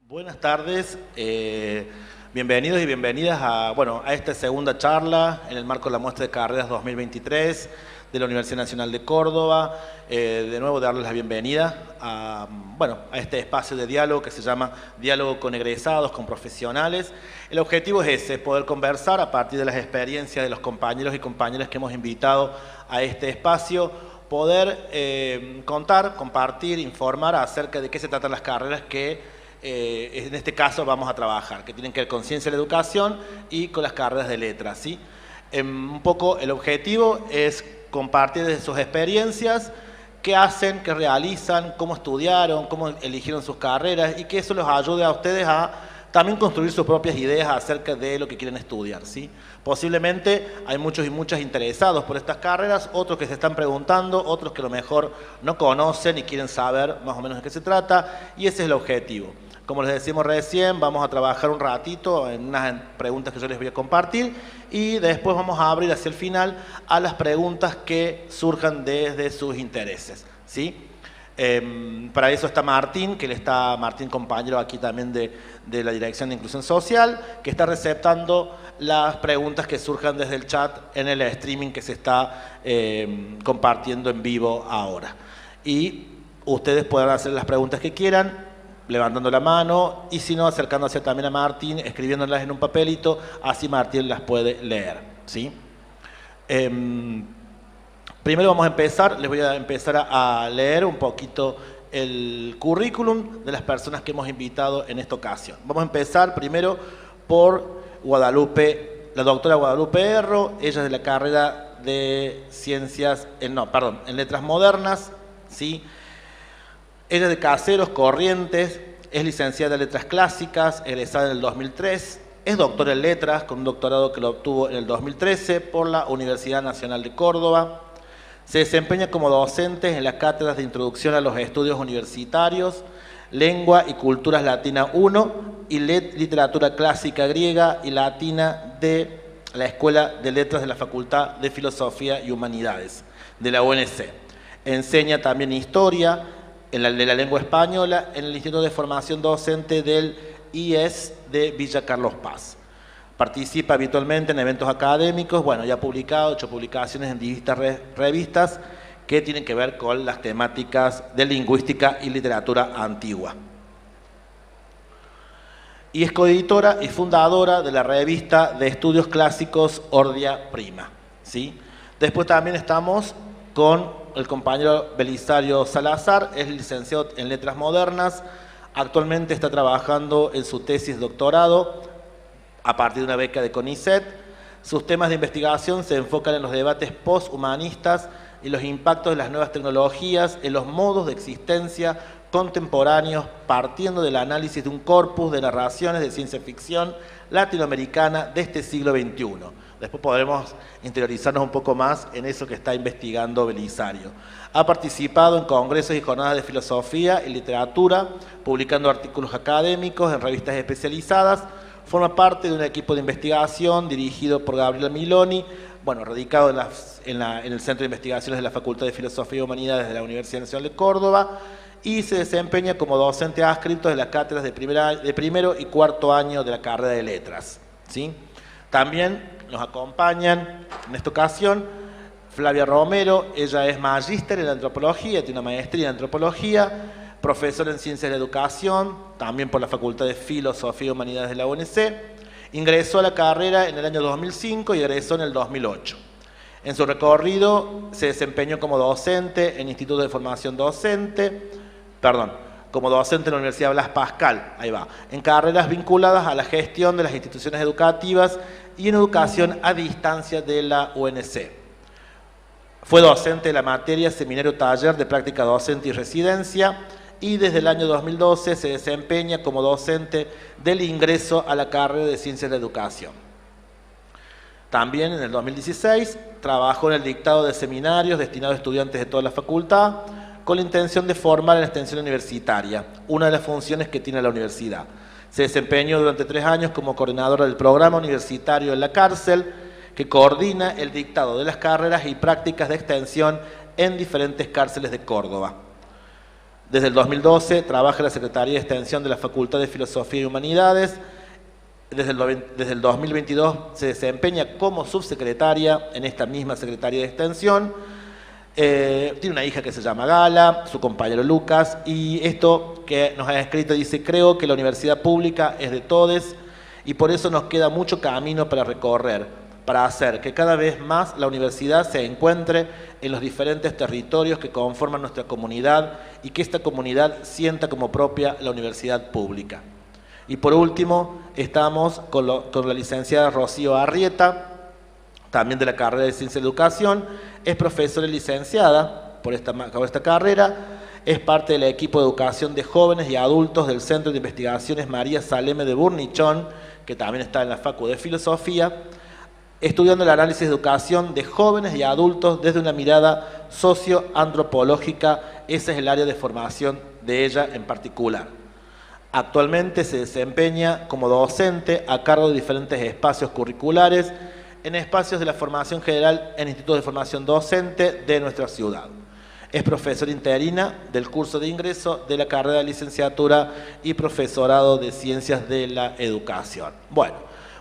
Buenas tardes, bienvenidos y bienvenidas a esta segunda charla en el marco de la muestra de carreras 2023 de la Universidad Nacional de Córdoba. De nuevo darles la bienvenida a este espacio de diálogo que se llama Diálogo con egresados, con profesionales. El objetivo es ese, poder conversar a partir de las experiencias de los compañeros y compañeras que hemos invitado a este espacio, poder contar, compartir, informar acerca de qué se tratan las carreras que en este caso vamos a trabajar, que tienen que ver con ciencia de la educación y con las carreras de letras, ¿sí? Un poco el objetivo es compartir desde sus experiencias qué hacen, qué realizan, cómo estudiaron, cómo eligieron sus carreras y que eso los ayude a ustedes a también construir sus propias ideas acerca de lo que quieren estudiar, ¿sí? Posiblemente hay muchos y muchas interesados por estas carreras, otros que se están preguntando, otros que a lo mejor no conocen y quieren saber más o menos de qué se trata, y ese es el objetivo. Como les decimos recién, vamos a trabajar un ratito en unas preguntas que yo les voy a compartir y después vamos a abrir hacia el final a las preguntas que surjan desde sus intereses, ¿sí? Para eso está Martín, Martín compañero aquí también de la Dirección de Inclusión Social, que está receptando las preguntas que surjan desde el chat en el streaming que se está compartiendo en vivo ahora. Y ustedes pueden hacer las preguntas que quieran, levantando la mano, y si no, acercándose también a Martín, escribiéndolas en un papelito, así Martín las puede leer, ¿sí? Primero vamos a empezar, les voy a empezar a leer un poquito el currículum de las personas que hemos invitado en esta ocasión. Vamos a empezar primero por Guadalupe, la doctora Guadalupe Erro. Ella es de la carrera de en Letras Modernas, ¿sí? Ella es de Caseros, Corrientes, es licenciada en Letras Clásicas, egresada en el 2003, es doctora en Letras, con un doctorado que lo obtuvo en el 2013 por la Universidad Nacional de Córdoba. Se desempeña como docente en las cátedras de Introducción a los Estudios Universitarios, Lengua y Culturas Latina 1 y Literatura Clásica Griega y Latina de la Escuela de Letras de la Facultad de Filosofía y Humanidades de la UNC. Enseña también Historia de la Lengua Española en el Instituto de Formación Docente del IES de Villa Carlos Paz. Participa habitualmente en eventos académicos, ya ha hecho publicaciones en distintas revistas que tienen que ver con las temáticas de lingüística y literatura antigua. Y es coeditora y fundadora de la revista de estudios clásicos Ordia Prima, ¿sí? Después también estamos con el compañero Belisario Salazar, es licenciado en Letras Modernas, actualmente está trabajando en su tesis de doctorado a partir de una beca de CONICET. Sus temas de investigación se enfocan en los debates posthumanistas y los impactos de las nuevas tecnologías en los modos de existencia contemporáneos, partiendo del análisis de un corpus de narraciones de ciencia ficción latinoamericana de este siglo XXI. Después podremos interiorizarnos un poco más en eso que está investigando Belisario. Ha participado en congresos y jornadas de filosofía y literatura, publicando artículos académicos en revistas especializadas. Forma parte de un equipo de investigación dirigido por Gabriela Miloni, radicado en el Centro de Investigaciones de la Facultad de Filosofía y Humanidades de la Universidad Nacional de Córdoba, y se desempeña como docente adscrito de las cátedras de primero y cuarto año de la carrera de Letras, ¿sí? También nos acompañan en esta ocasión Flavia Romero. Ella es magíster en antropología, tiene una maestría en antropología, profesora en Ciencias de la Educación, también por la Facultad de Filosofía y Humanidades de la UNC. Ingresó a la carrera en el año 2005 y egresó en el 2008. En su recorrido se desempeñó como docente en Instituto de Formación como docente en la Universidad Blas Pascal, en carreras vinculadas a la gestión de las instituciones educativas y en educación a distancia de la UNC. Fue docente de la materia Seminario Taller de Práctica Docente y Residencia, y desde el año 2012 se desempeña como docente del ingreso a la carrera de Ciencias de la Educación. También en el 2016 trabajó en el dictado de seminarios destinados a estudiantes de toda la facultad con la intención de formar en la extensión universitaria, una de las funciones que tiene la universidad. Se desempeñó durante 3 años como coordinadora del programa universitario en la cárcel, que coordina el dictado de las carreras y prácticas de extensión en diferentes cárceles de Córdoba. Desde el 2012 trabaja en la Secretaría de Extensión de la Facultad de Filosofía y Humanidades. Desde el 2022 se desempeña como subsecretaria en esta misma Secretaría de Extensión. Tiene una hija que se llama Gala, su compañero Lucas, y esto que nos ha escrito dice: creo que la universidad pública es de todes y por eso nos queda mucho camino para recorrer, para hacer que cada vez más la universidad se encuentre en los diferentes territorios que conforman nuestra comunidad y que esta comunidad sienta como propia la universidad pública. Y por último, estamos con la licenciada Rocío Arrieta, también de la carrera de Ciencia de Educación, es profesora y licenciada por esta carrera, es parte del equipo de educación de jóvenes y adultos del Centro de Investigaciones María Saleme de Burnichón, que también está en la Facultad de Filosofía, estudiando el análisis de educación de jóvenes y adultos desde una mirada socioantropológica. Ese es el área de formación de ella en particular. Actualmente se desempeña como docente a cargo de diferentes espacios curriculares en espacios de la formación general en institutos de formación docente de nuestra ciudad. Es profesora interina del curso de ingreso de la carrera de licenciatura y profesorado de Ciencias de la Educación. Bueno,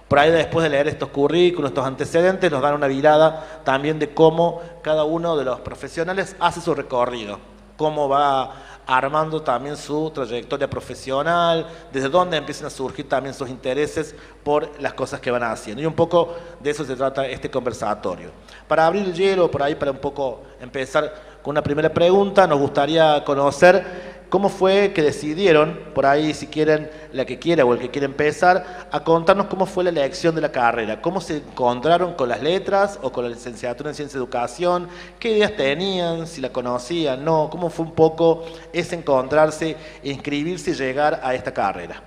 por ahí después de leer estos currículos, estos antecedentes, nos dan una mirada también de cómo cada uno de los profesionales hace su recorrido, cómo va armando también su trayectoria profesional, desde dónde empiezan a surgir también sus intereses por las cosas que van haciendo. Y un poco de eso se trata este conversatorio. Para abrir el hielo, por ahí, para un poco empezar con una primera pregunta, nos gustaría conocer cómo fue que decidieron, por ahí si quieren, la que quiera o el que quiera empezar, a contarnos cómo fue la elección de la carrera, cómo se encontraron con las letras o con la licenciatura en Ciencia de Educación, qué ideas tenían, si la conocían, no, cómo fue un poco ese encontrarse, inscribirse y llegar a esta carrera.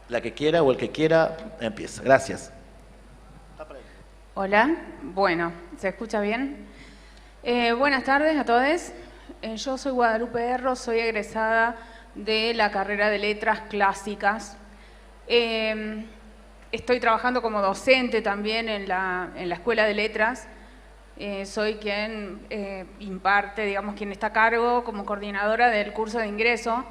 La que quiera o el que quiera, empieza. Gracias. Hola, bueno, ¿se escucha bien? Buenas tardes a todos. Yo soy Guadalupe Erro, soy egresada de la carrera de Letras Clásicas. Estoy trabajando como docente también en la Escuela de Letras. Soy quien imparte, digamos, quien está a cargo como coordinadora del curso de ingreso.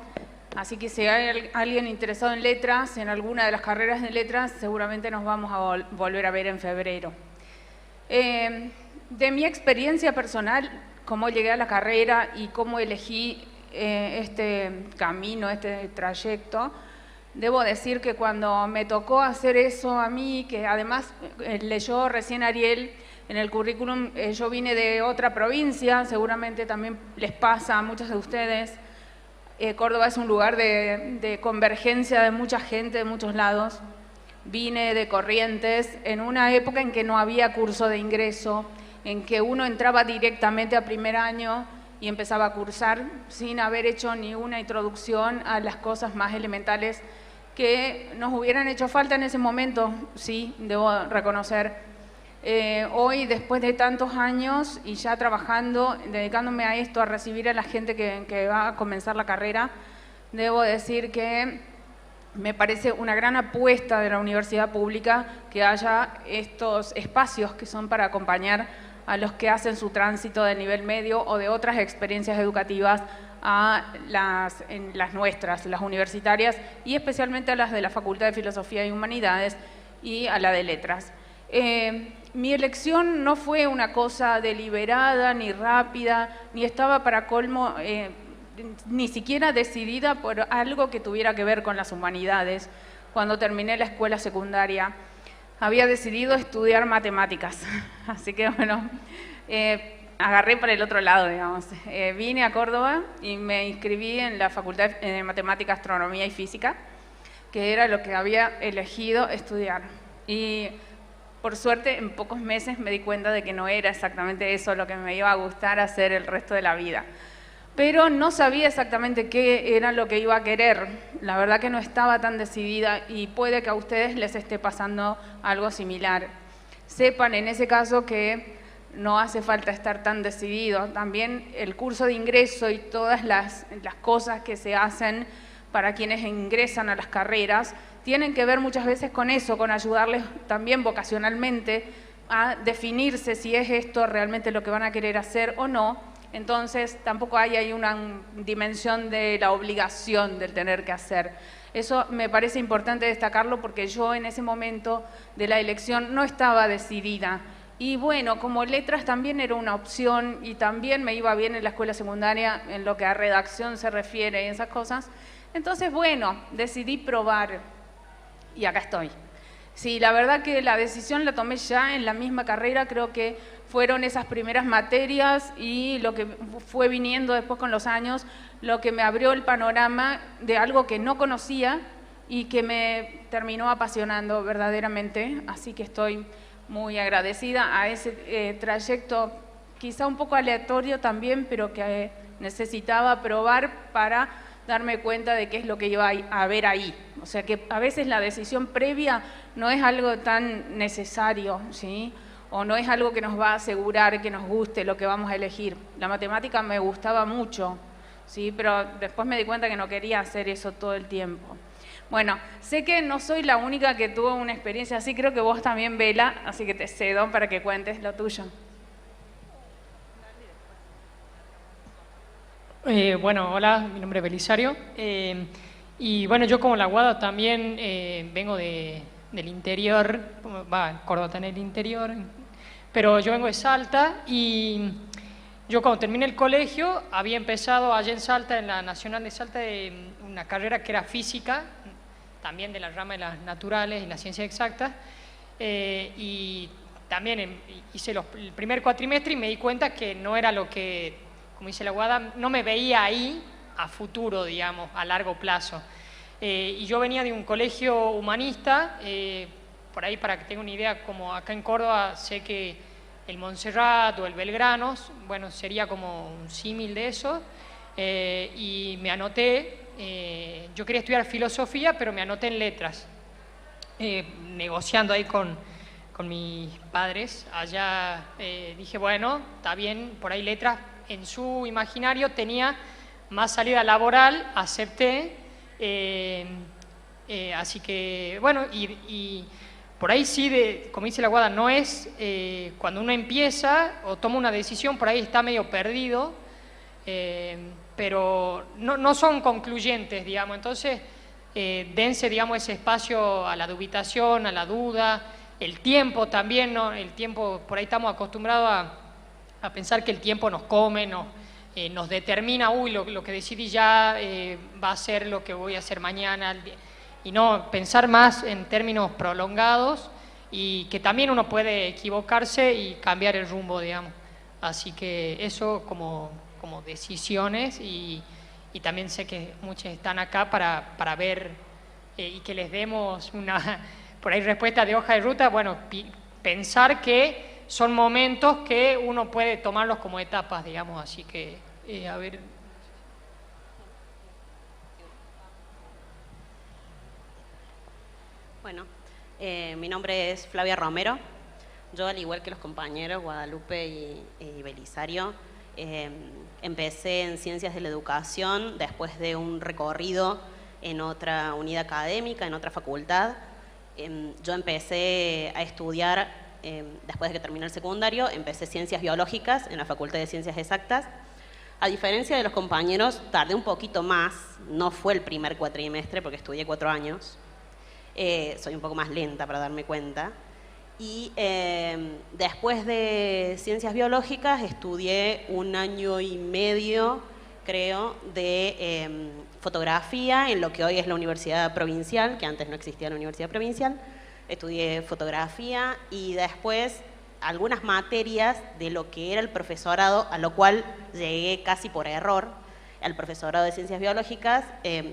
Así que si hay alguien interesado en letras, en alguna de las carreras de letras, seguramente nos vamos a volver a ver en febrero. De mi experiencia personal, cómo llegué a la carrera y cómo elegí este camino, este trayecto, debo decir que cuando me tocó hacer eso a mí, que además leyó recién Ariel en el currículum, yo vine de otra provincia, seguramente también les pasa a muchos de ustedes. Córdoba es un lugar de convergencia de mucha gente de muchos lados. Vine de Corrientes en una época en que no había curso de ingreso, en que uno entraba directamente a primer año y empezaba a cursar sin haber hecho ni una introducción a las cosas más elementales que nos hubieran hecho falta en ese momento, sí, debo reconocer. Hoy, después de tantos años y ya trabajando, dedicándome a esto, a recibir a la gente que va a comenzar la carrera, debo decir que me parece una gran apuesta de la universidad pública que haya estos espacios que son para acompañar a los que hacen su tránsito del nivel medio o de otras experiencias educativas a las nuestras, las universitarias, y especialmente a las de la Facultad de Filosofía y Humanidades y a la de Letras. Mi elección no fue una cosa deliberada, ni rápida, ni estaba para colmo, ni siquiera decidida por algo que tuviera que ver con las humanidades. Cuando terminé la escuela secundaria, había decidido estudiar matemáticas, así que bueno, agarré para el otro lado, digamos. Vine a Córdoba y me inscribí en la Facultad de Matemática, Astronomía y Física, que era lo que había elegido estudiar. Y por suerte, en pocos meses me di cuenta de que no era exactamente eso lo que me iba a gustar hacer el resto de la vida. Pero no sabía exactamente qué era lo que iba a querer. La verdad que no estaba tan decidida y puede que a ustedes les esté pasando algo similar. Sepan en ese caso que no hace falta estar tan decidido. También el curso de ingreso y todas las cosas que se hacen para quienes ingresan a las carreras tienen que ver muchas veces con eso, con ayudarles también vocacionalmente a definirse si es esto realmente lo que van a querer hacer o no, Entonces tampoco hay ahí una dimensión de la obligación del tener que hacer. Eso me parece importante destacarlo porque yo en ese momento de la elección no estaba decidida. Y bueno, como letras también era una opción y también me iba bien en la escuela secundaria en lo que a redacción se refiere y esas cosas. Entonces, bueno, decidí probar y acá estoy. Sí, la verdad que la decisión la tomé ya en la misma carrera, creo que fueron esas primeras materias y lo que fue viniendo después con los años, lo que me abrió el panorama de algo que no conocía y que me terminó apasionando verdaderamente, así que estoy muy agradecida a ese trayecto, quizá un poco aleatorio también, pero que necesitaba probar para darme cuenta de qué es lo que iba a ver ahí. O sea que a veces la decisión previa no es algo tan necesario, ¿sí? O no es algo que nos va a asegurar que nos guste lo que vamos a elegir. La matemática me gustaba mucho, ¿sí? Pero después me di cuenta que no quería hacer eso todo el tiempo. Bueno, sé que no soy la única que tuvo una experiencia así, creo que vos también, Bela, así que te cedo para que cuentes lo tuyo. Bueno, hola, mi nombre es Belisario. Y bueno, yo como la Guada también vengo del interior, Córdoba está en el interior, pero yo vengo de Salta y yo cuando terminé el colegio había empezado allá en Salta, en la Nacional de Salta, una carrera que era física, también de la rama de las naturales y las ciencias exactas, y también hice el primer cuatrimestre y me di cuenta que no era lo que, como dice la Guada, no me veía ahí a futuro, digamos, a largo plazo. Y yo venía de un colegio humanista, por ahí para que tenga una idea, como acá en Córdoba sé que el Montserrat o el Belgranos, bueno, sería como un símil de eso, y me anoté. Yo quería estudiar filosofía, pero me anoté en letras, negociando ahí con mis padres. Allá dije, bueno, está bien, por ahí letras en su imaginario tenía más salida laboral, acepté, así que, bueno, y por ahí sí, como dice la Guada, no es, cuando uno empieza o toma una decisión, por ahí está medio perdido, pero no son concluyentes, digamos. Entonces, dense, digamos, ese espacio a la dubitación, a la duda, el tiempo también, ¿no? El tiempo, por ahí estamos acostumbrados a pensar que el tiempo nos come, nos determina, uy, lo que decidí ya va a ser lo que voy a hacer mañana, y no, pensar más en términos prolongados y que también uno puede equivocarse y cambiar el rumbo, digamos. Así que eso como decisiones, y también sé que muchos están acá para ver y que les demos una, por ahí, respuesta de hoja de ruta. Bueno, pensar que son momentos que uno puede tomarlos como etapas, digamos, así que, a ver. Bueno, mi nombre es Flavia Romero. Yo, al igual que los compañeros Guadalupe y Belisario, empecé en Ciencias de la Educación después de un recorrido en otra unidad académica, en otra facultad. Yo empecé a estudiar, después de que terminé el secundario, empecé Ciencias Biológicas en la Facultad de Ciencias Exactas. A diferencia de los compañeros, tardé un poquito más, no fue el primer cuatrimestre porque estudié 4 años. Soy un poco más lenta para darme cuenta. Y después de Ciencias Biológicas estudié 1 año y medio, creo, de fotografía en lo que hoy es la Universidad Provincial, que antes no existía la Universidad Provincial. Estudié fotografía y después algunas materias de lo que era el profesorado, a lo cual llegué casi por error, al profesorado de Ciencias Biológicas,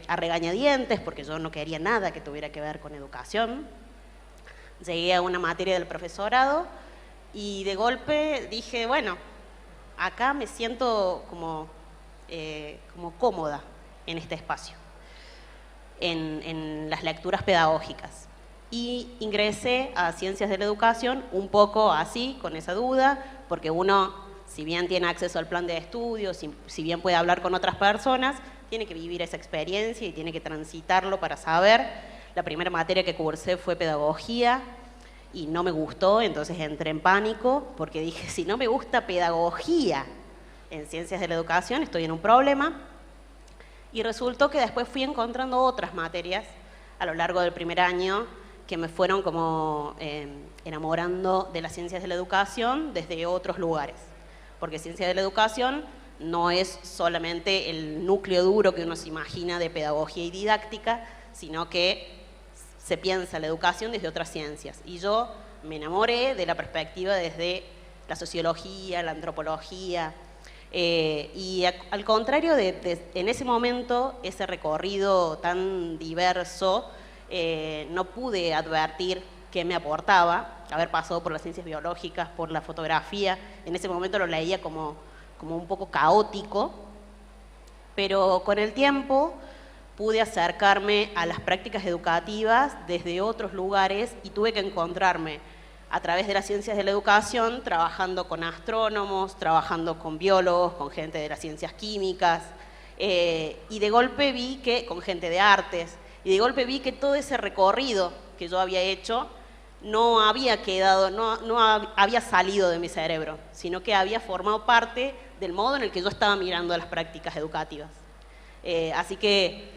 a regañadientes, porque yo no quería nada que tuviera que ver con educación. Llegué a una materia del profesorado y de golpe dije, bueno, acá me siento como cómoda en este espacio, en las lecturas pedagógicas. Y ingresé a Ciencias de la Educación un poco así, con esa duda, porque uno, si bien tiene acceso al plan de estudios, si bien puede hablar con otras personas, tiene que vivir esa experiencia y tiene que transitarlo para saber. La primera materia que cursé fue pedagogía y no me gustó, entonces entré en pánico porque dije, si no me gusta pedagogía, en Ciencias de la Educación, estoy en un problema, y resultó que después fui encontrando otras materias a lo largo del primer año que me fueron como enamorando de las Ciencias de la Educación desde otros lugares, porque Ciencias de la Educación no es solamente el núcleo duro que uno se imagina de pedagogía y didáctica, sino que se piensa la educación desde otras ciencias. Y yo me enamoré de la perspectiva desde la sociología, la antropología, y al contrario en ese momento, ese recorrido tan diverso, no pude advertir qué me aportaba, haber pasado por las ciencias biológicas, por la fotografía. En ese momento lo leía como un poco caótico, pero con el tiempo pude acercarme a las prácticas educativas desde otros lugares y tuve que encontrarme a través de las Ciencias de la Educación trabajando con astrónomos, trabajando con biólogos, con gente de las ciencias químicas, y de golpe vi que, con gente de artes, y de golpe vi que todo ese recorrido que yo había hecho no había quedado, no había salido de mi cerebro, sino que había formado parte del modo en el que yo estaba mirando las prácticas educativas. Así que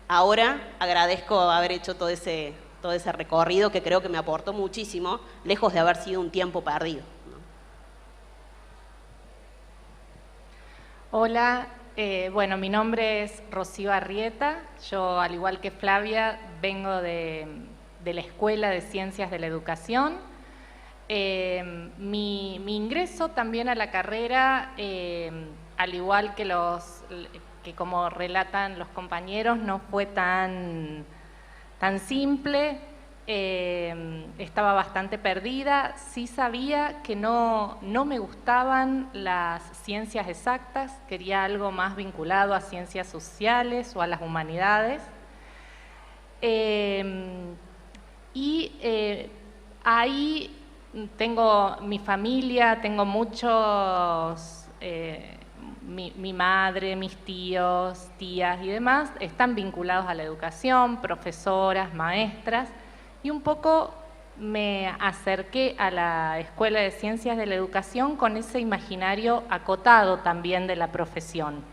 ahora agradezco haber hecho todo ese recorrido que creo que me aportó muchísimo, lejos de haber sido un tiempo perdido, ¿no? Hola, bueno, mi nombre es Rocío Arrieta. Yo, al igual que Flavia, vengo de la Escuela de Ciencias de la Educación. Mi ingreso también a la carrera, al igual que como relatan los compañeros, no fue tan simple. Estaba bastante perdida. Sí sabía que no me gustaban las ciencias exactas, quería algo más vinculado a ciencias sociales o a las humanidades. Ahí tengo mi familia, tengo muchos, mi madre, mis tíos, tías y demás, están vinculados a la educación, profesoras, maestras, y un poco me acerqué a la Escuela de Ciencias de la Educación con ese imaginario acotado también de la profesión.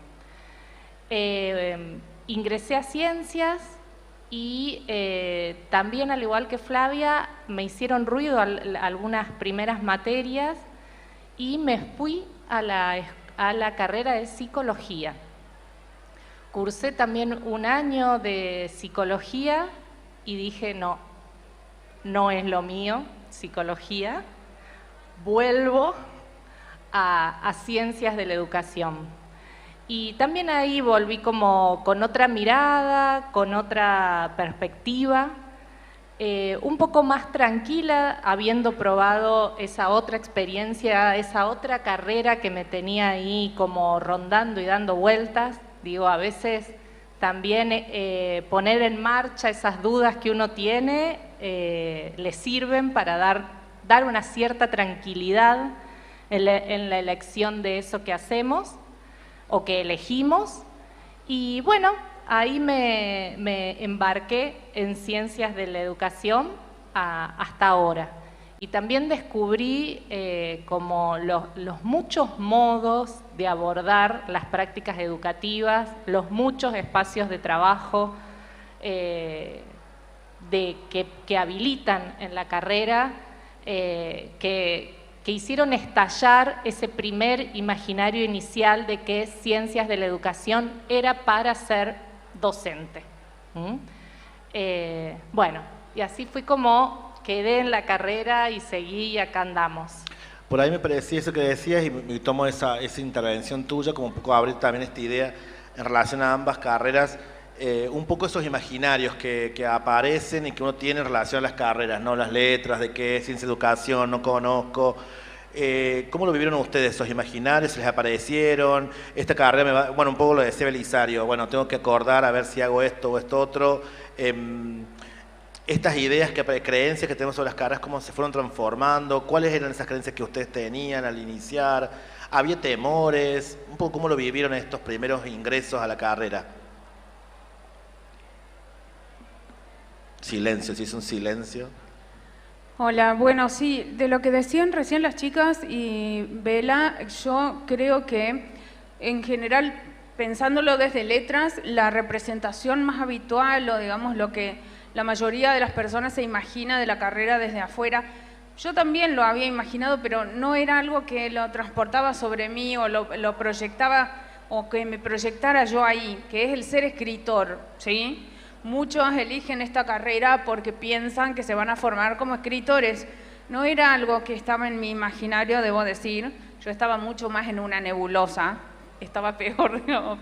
Ingresé a Ciencias y también, al igual que Flavia, me hicieron ruido algunas primeras materias y me fui a la carrera de Psicología. Cursé también un año de Psicología y dije, no es lo mío, Psicología. Vuelvo a Ciencias de la Educación. Y también ahí volví como con otra mirada, con otra perspectiva, un poco más tranquila, habiendo probado esa otra experiencia, esa otra carrera que me tenía ahí como rondando y dando vueltas. Digo, a veces también poner en marcha esas dudas que uno tiene le sirven para dar una cierta tranquilidad en la elección de eso que hacemos o que elegimos. Y bueno, ahí me embarqué en Ciencias de la Educación hasta ahora. Y también descubrí como los muchos modos de abordar las prácticas educativas, los muchos espacios de trabajo que habilitan en la carrera, que hicieron estallar ese primer imaginario inicial de que Ciencias de la Educación era para ser docente. Bueno, y así fui como quedé en la carrera y seguí y acá andamos. Por ahí me parecía eso que decías y tomo esa intervención tuya como un poco abrir también esta idea en relación a ambas carreras, un poco esos imaginarios que aparecen y que uno tiene en relación a las carreras, ¿no? Las letras, de qué es ciencia de educación, no conozco. ¿Cómo lo vivieron ustedes esos imaginarios? ¿Se les aparecieron? Esta carrera, bueno, un poco lo decía Belisario, bueno, tengo que acordar a ver si hago esto o esto otro. Estas ideas, creencias que tenemos sobre las carreras, ¿cómo se fueron transformando? ¿Cuáles eran esas creencias que ustedes tenían al iniciar? ¿Había temores? Un poco cómo lo vivieron estos primeros ingresos a la carrera. Silencio, si es un silencio. Hola, bueno, sí, de lo que decían recién las chicas y Bela, yo creo que en general, pensándolo desde letras, la representación más habitual o digamos lo que la mayoría de las personas se imagina de la carrera desde afuera, yo también lo había imaginado, pero no era algo que lo transportaba sobre mí o lo proyectaba o que me proyectara yo ahí, que es el ser escritor, ¿sí? Muchos eligen esta carrera porque piensan que se van a formar como escritores. No era algo que estaba en mi imaginario, debo decir. Yo estaba mucho más en una nebulosa, estaba peor, digamos,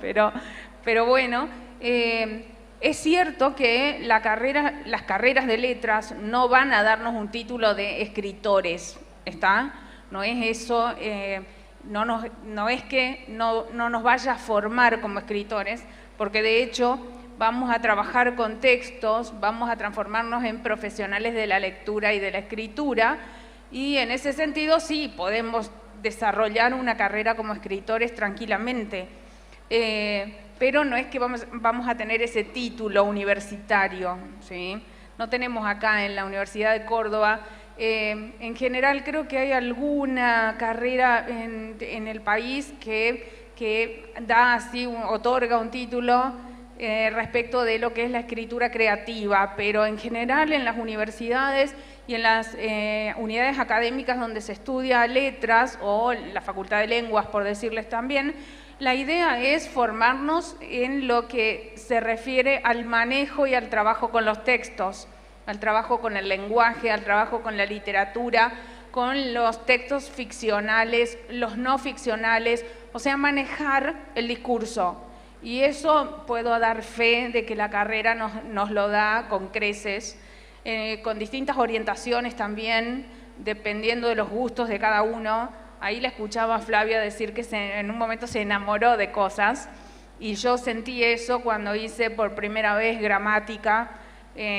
pero bueno, es cierto que las carreras de letras no van a darnos un título de escritores, ¿está? No es eso, no es que no nos vaya a formar como escritores, porque de hecho vamos a trabajar con textos, vamos a transformarnos en profesionales de la lectura y de la escritura, y en ese sentido sí, podemos desarrollar una carrera como escritores tranquilamente, pero no es que vamos a tener ese título universitario, ¿sí? No tenemos acá en la Universidad de Córdoba. En general creo que hay alguna carrera en el país que da así, otorga un título respecto de lo que es la escritura creativa, pero en general en las universidades y en las unidades académicas donde se estudia letras o la Facultad de Lenguas, por decirles también, la idea es formarnos en lo que se refiere al manejo y al trabajo con los textos, al trabajo con el lenguaje, al trabajo con la literatura, con los textos ficcionales, los no ficcionales, o sea, manejar el discurso. Y eso puedo dar fe de que la carrera nos lo da con creces, con distintas orientaciones también, dependiendo de los gustos de cada uno. Ahí la escuchaba a Flavia decir que en un momento se enamoró de cosas, y yo sentí eso cuando hice por primera vez gramática.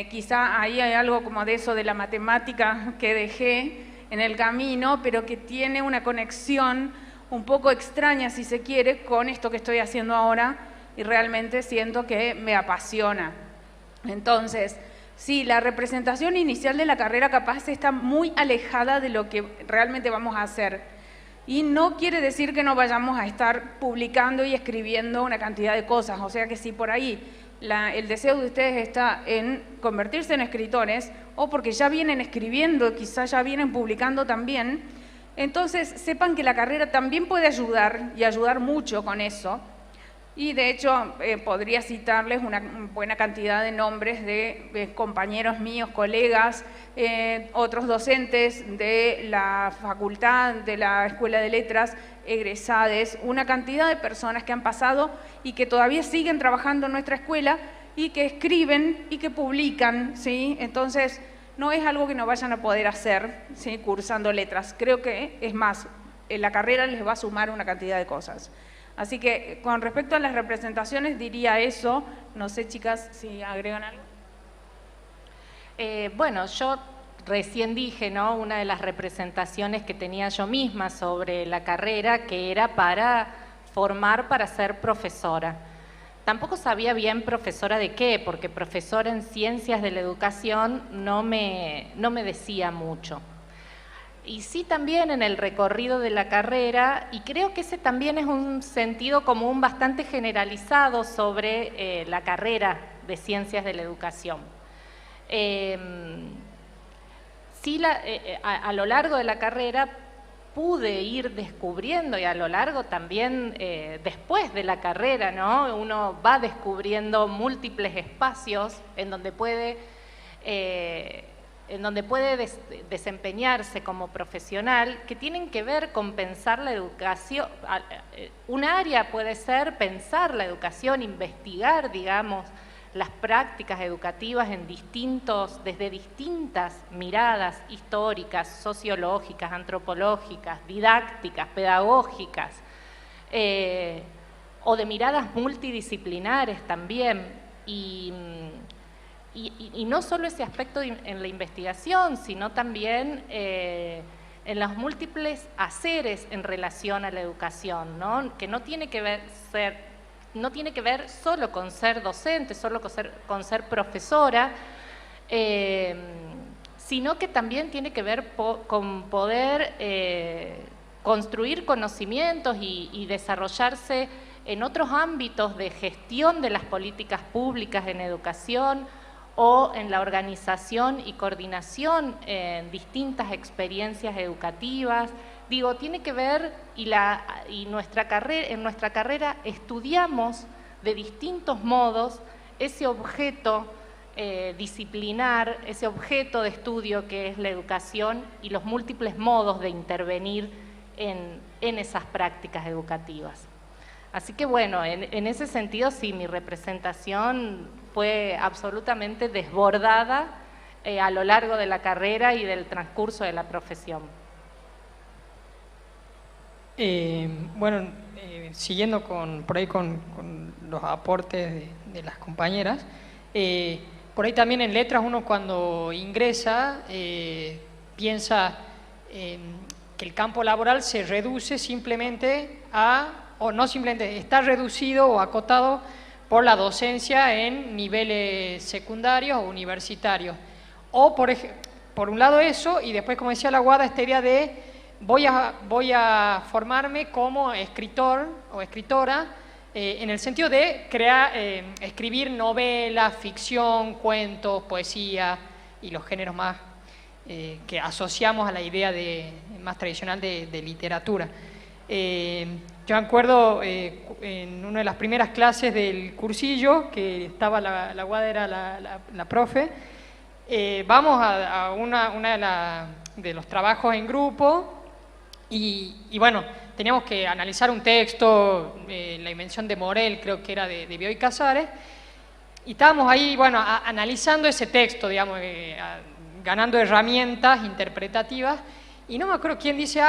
Quizá ahí hay algo como de eso de la matemática que dejé en el camino, pero que tiene una conexión un poco extraña, si se quiere, con esto que estoy haciendo ahora, y realmente siento que me apasiona. Entonces, sí, la representación inicial de la carrera capaz está muy alejada de lo que realmente vamos a hacer. Y no quiere decir que no vayamos a estar publicando y escribiendo una cantidad de cosas. O sea que si por ahí el deseo de ustedes está en convertirse en escritores, o porque ya vienen escribiendo, quizás ya vienen publicando también, entonces sepan que la carrera también puede ayudar, y ayudar mucho con eso. Y de hecho podría citarles una buena cantidad de nombres de compañeros míos, colegas, otros docentes de la facultad, de la Escuela de Letras, egresades, una cantidad de personas que han pasado y que todavía siguen trabajando en nuestra escuela y que escriben y que publican, ¿sí? Entonces no es algo que no vayan a poder hacer, ¿sí? Cursando letras. Creo que, es más, en la carrera les va a sumar una cantidad de cosas. Así que con respecto a las representaciones diría eso. No sé, chicas, si agregan algo. Bueno, yo recién dije, ¿no?, una de las representaciones que tenía yo misma sobre la carrera, que era para formar para ser profesora. Tampoco sabía bien profesora de qué, porque profesora en ciencias de la educación no me decía mucho. Y sí, también en el recorrido de la carrera, y creo que ese también es un sentido común bastante generalizado sobre la carrera de Ciencias de la Educación. Sí, a lo largo de la carrera pude ir descubriendo, y a lo largo también después de la carrera, ¿no?, uno va descubriendo múltiples espacios en donde puede desempeñarse como profesional, que tienen que ver con pensar la educación. Un área puede ser pensar la educación, investigar, digamos, las prácticas educativas desde distintas miradas históricas, sociológicas, antropológicas, didácticas, pedagógicas, o de miradas multidisciplinares también. Y no solo ese aspecto en la investigación, sino también en los múltiples haceres en relación a la educación, ¿no?, que no tiene que ver solo con ser docente, solo con ser profesora, sino que también tiene que ver con poder construir conocimientos y desarrollarse en otros ámbitos de gestión de las políticas públicas en educación o en la organización y coordinación en distintas experiencias educativas. Digo, tiene que ver, en nuestra carrera estudiamos de distintos modos ese objeto disciplinar, ese objeto de estudio que es la educación y los múltiples modos de intervenir en esas prácticas educativas. Así que bueno, en ese sentido sí, mi representación fue absolutamente desbordada a lo largo de la carrera y del transcurso de la profesión. Bueno, siguiendo por ahí con los aportes de las compañeras, por ahí también en letras uno cuando ingresa piensa que el campo laboral se reduce simplemente o no simplemente, está reducido o acotado por la docencia en niveles secundarios o universitarios. O por un lado eso, y después, como decía la Guada, esta idea de voy a formarme como escritor o escritora, en el sentido de escribir novelas, ficción, cuentos, poesía y los géneros más que asociamos a la idea más tradicional de literatura. Yo me acuerdo en una de las primeras clases del cursillo, que estaba la Guada, era la profe, vamos a una de los trabajos en grupo y bueno, teníamos que analizar un texto, La invención de Morel, creo que era de Bioy Casares, y estábamos ahí, bueno, analizando ese texto, digamos, ganando herramientas interpretativas. Y no me acuerdo quién dice,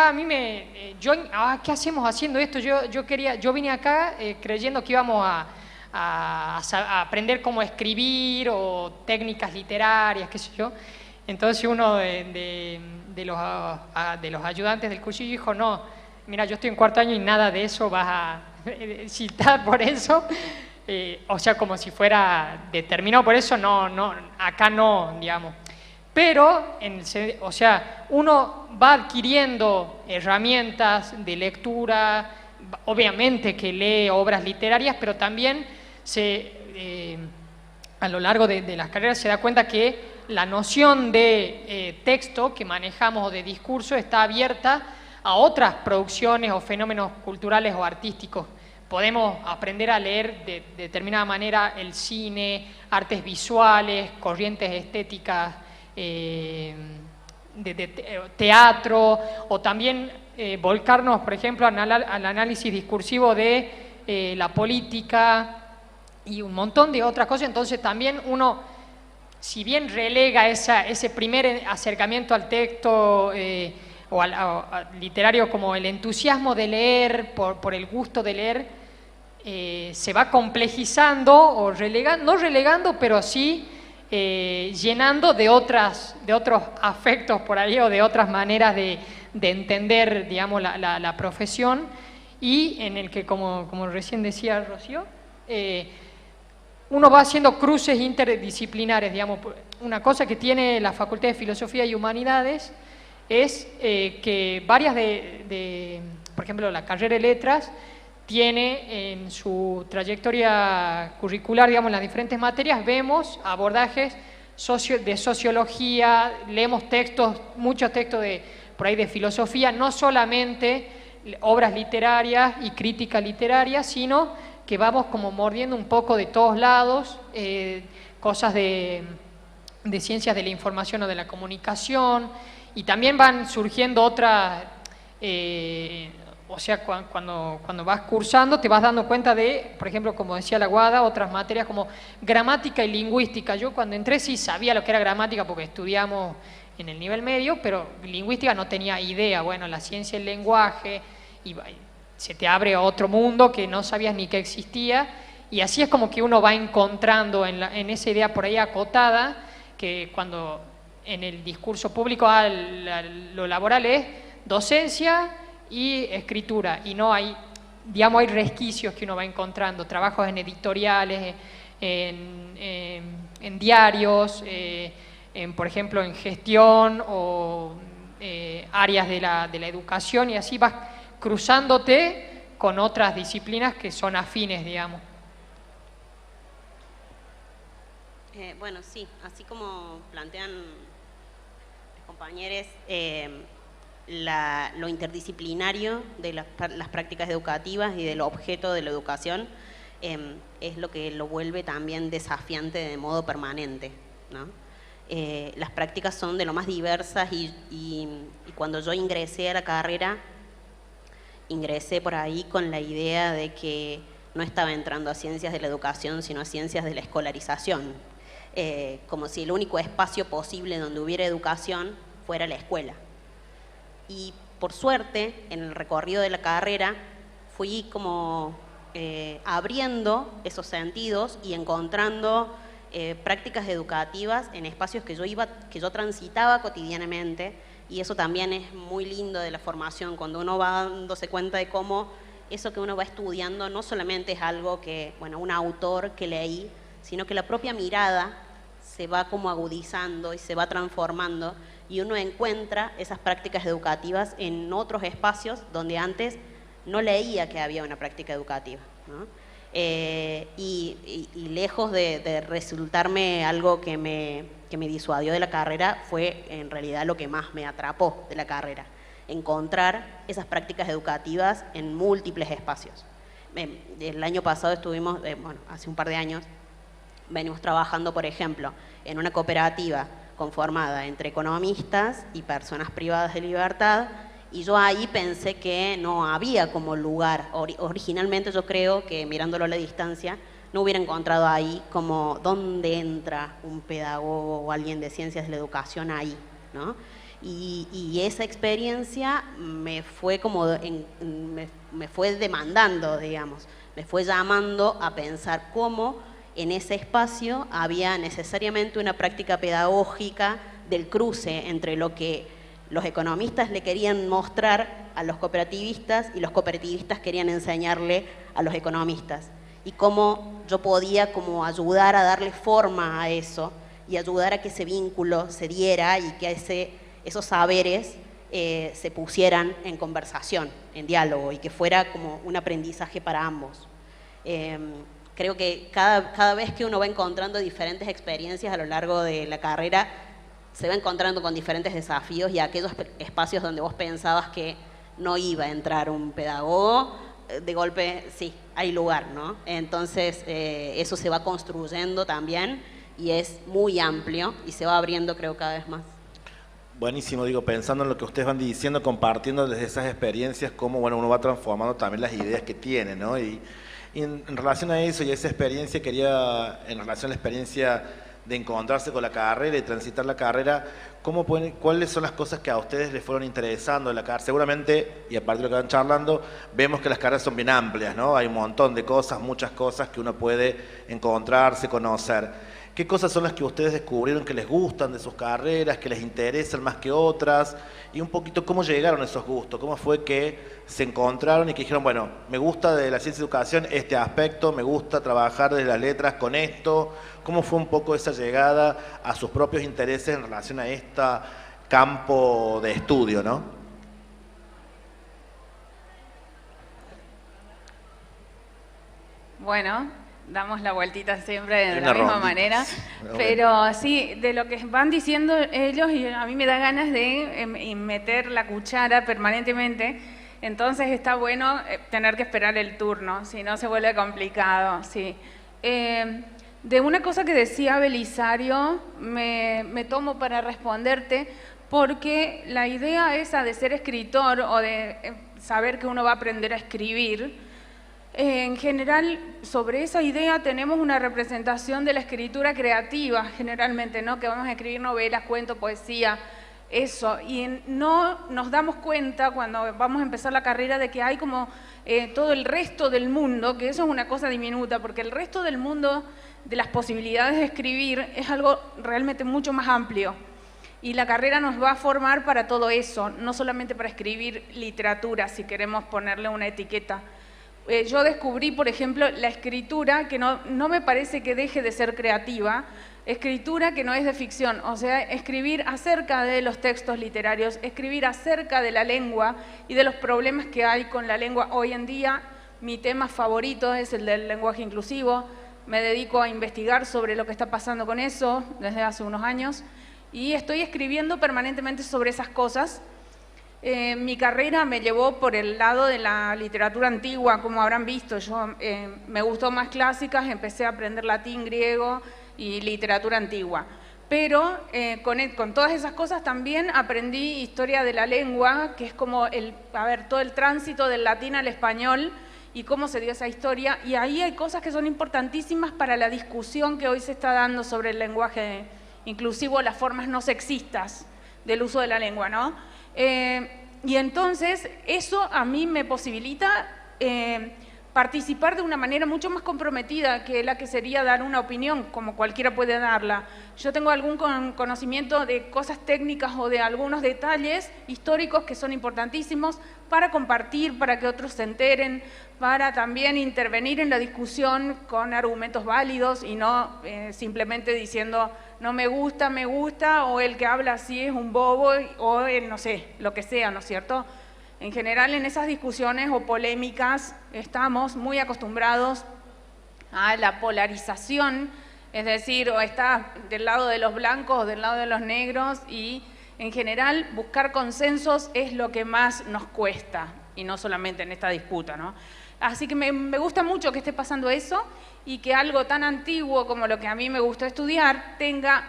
¿qué hacemos haciendo esto? Yo vine acá creyendo que íbamos a aprender cómo escribir o técnicas literarias, qué sé yo. Entonces uno de los ayudantes del cursillo dijo, no, mira, yo estoy en cuarto año y nada de eso vas a citar por eso. O sea, como si fuera determinado por eso, no, acá no, digamos. Pero, o sea, uno va adquiriendo herramientas de lectura, obviamente que lee obras literarias, pero también a lo largo de las carreras se da cuenta que la noción de texto que manejamos o de discurso está abierta a otras producciones o fenómenos culturales o artísticos. Podemos aprender a leer de determinada manera el cine, artes visuales, corrientes estéticas, de teatro, o también volcarnos, por ejemplo, al análisis discursivo de la política y un montón de otras cosas. Entonces también uno, si bien relega ese primer acercamiento al texto o al literario como el entusiasmo de leer, por el gusto de leer, se va complejizando o no relegando, pero sí llenando de otros afectos por ahí o de otras maneras de entender, digamos, la profesión, y en el que, como recién decía Rocío, uno va haciendo cruces interdisciplinares, digamos. Una cosa que tiene la Facultad de Filosofía y Humanidades es que varias por ejemplo, la carrera de Letras tiene en su trayectoria curricular, digamos, en las diferentes materias, vemos abordajes de sociología, leemos muchos textos por ahí de filosofía, no solamente obras literarias y crítica literaria, sino que vamos como mordiendo un poco de todos lados, cosas de ciencias de la información o de la comunicación, y también van surgiendo otras... O sea, cuando vas cursando te vas dando cuenta de, por ejemplo, como decía la Guada, otras materias como gramática y lingüística. Yo cuando entré sí sabía lo que era gramática porque estudiamos en el nivel medio, pero lingüística no tenía idea. Bueno, la ciencia del lenguaje, y se te abre a otro mundo que no sabías ni que existía, y así es como que uno va encontrando en esa idea por ahí acotada, que cuando en el discurso público lo laboral es docencia y escritura, y no hay, digamos, hay resquicios que uno va encontrando, trabajos en editoriales, en diarios, por ejemplo, en gestión o áreas de la educación y así vas cruzándote con otras disciplinas que son afines, digamos. Bueno, sí, así como plantean los compañeros, lo interdisciplinario de las prácticas educativas y del objeto de la educación es lo que lo vuelve también desafiante de modo permanente, ¿no? Las prácticas son de lo más diversas y cuando yo ingresé a la carrera, ingresé por ahí con la idea de que no estaba entrando a ciencias de la educación, sino a ciencias de la escolarización, como si el único espacio posible donde hubiera educación fuera la escuela. Y por suerte, en el recorrido de la carrera, fui como abriendo esos sentidos y encontrando prácticas educativas en espacios que yo transitaba cotidianamente, y eso también es muy lindo de la formación, cuando uno va dándose cuenta de cómo eso que uno va estudiando no solamente es algo que, bueno, un autor que leí, sino que la propia mirada se va como agudizando y se va transformando, y uno encuentra esas prácticas educativas en otros espacios donde antes no leía que había una práctica educativa, ¿no? Y lejos de resultarme algo que me disuadió de la carrera, fue en realidad lo que más me atrapó de la carrera, encontrar esas prácticas educativas en múltiples espacios. El año pasado estuvimos, bueno, hace un par de años, venimos trabajando, por ejemplo, en una cooperativa conformada entre economistas y personas privadas de libertad, y yo ahí pensé que no había como lugar. Originalmente yo creo que, mirándolo a la distancia, no hubiera encontrado ahí como dónde entra un pedagogo o alguien de ciencias de la educación ahí, ¿no? Y esa experiencia me fue como me fue demandando, digamos, me fue llamando a pensar cómo en ese espacio había necesariamente una práctica pedagógica del cruce entre lo que los economistas le querían mostrar a los cooperativistas y los cooperativistas querían enseñarle a los economistas, y cómo yo podía como ayudar a darle forma a eso y ayudar a que ese vínculo se diera y que esos saberes se pusieran en conversación, en diálogo, y que fuera como un aprendizaje para ambos. Creo que cada vez que uno va encontrando diferentes experiencias a lo largo de la carrera, se va encontrando con diferentes desafíos, y aquellos espacios donde vos pensabas que no iba a entrar un pedagogo, de golpe sí, hay lugar, ¿no? Entonces eso se va construyendo también, y es muy amplio y se va abriendo, creo, cada vez más. Buenísimo, digo, pensando en lo que ustedes van diciendo, compartiendo desde esas experiencias, cómo, bueno, uno va transformando también las ideas que tiene, ¿no? Y en relación a eso y a esa experiencia, en relación a la experiencia de encontrarse con la carrera y transitar la carrera, ¿cuáles son las cosas que a ustedes les fueron interesando en la carrera? Seguramente, y a partir de lo que van charlando, vemos que las carreras son bien amplias, ¿no? Hay un montón de cosas, muchas cosas que uno puede encontrarse, conocer. ¿Qué cosas son las que ustedes descubrieron que les gustan de sus carreras, que les interesan más que otras? Y un poquito cómo llegaron a esos gustos, cómo fue que se encontraron y que dijeron, bueno, me gusta de la ciencia de educación este aspecto, me gusta trabajar de las letras con esto. ¿Cómo fue un poco esa llegada a sus propios intereses en relación a este campo de estudio, ¿no? Bueno, damos la vueltita siempre de la misma manera, pero sí, de lo que van diciendo ellos, y a mí me da ganas de meter la cuchara permanentemente. Entonces está bueno tener que esperar el turno, si no se vuelve complicado, sí. De una cosa que decía Belisario, me tomo para responderte, porque la idea esa de ser escritor o de saber que uno va a aprender a escribir, en general, sobre esa idea tenemos una representación de la escritura creativa, generalmente, ¿no? Que vamos a escribir novelas, cuentos, poesía, eso. Y no nos damos cuenta cuando vamos a empezar la carrera de que hay como todo el resto del mundo, que eso es una cosa diminuta, porque el resto del mundo de las posibilidades de escribir es algo realmente mucho más amplio. Y la carrera nos va a formar para todo eso, no solamente para escribir literatura, si queremos ponerle una etiqueta. yo descubrí, por ejemplo, la escritura, que no me parece que deje de ser creativa, escritura que no es de ficción, o sea, escribir acerca de los textos literarios, escribir acerca de la lengua y de los problemas que hay con la lengua hoy en día. Mi tema favorito es el del lenguaje inclusivo, me dedico a investigar sobre lo que está pasando con eso desde hace unos años y estoy escribiendo permanentemente sobre esas cosas. Mi carrera me llevó por el lado de la literatura antigua, como habrán visto. Yo me gustó más clásicas, empecé a aprender latín, griego y literatura antigua. Pero con todas esas cosas también aprendí historia de la lengua, que es como todo el tránsito del latín al español y cómo se dio esa historia. Y ahí hay cosas que son importantísimas para la discusión que hoy se está dando sobre el lenguaje inclusivo, las formas no sexistas del uso de la lengua, ¿no? Y entonces eso a mí me posibilita participar de una manera mucho más comprometida que la que sería dar una opinión, como cualquiera puede darla. Yo tengo algún conocimiento de cosas técnicas o de algunos detalles históricos que son importantísimos para compartir, para que otros se enteren, para también intervenir en la discusión con argumentos válidos y no simplemente diciendo no me gusta, o el que habla así es un bobo, o el no sé, lo que sea, ¿no es cierto? En general, en esas discusiones o polémicas estamos muy acostumbrados a la polarización, es decir, o está del lado de los blancos o del lado de los negros, y en general buscar consensos es lo que más nos cuesta, y no solamente en esta disputa, ¿no? Así que me gusta mucho que esté pasando eso y que algo tan antiguo como lo que a mí me gustó estudiar tenga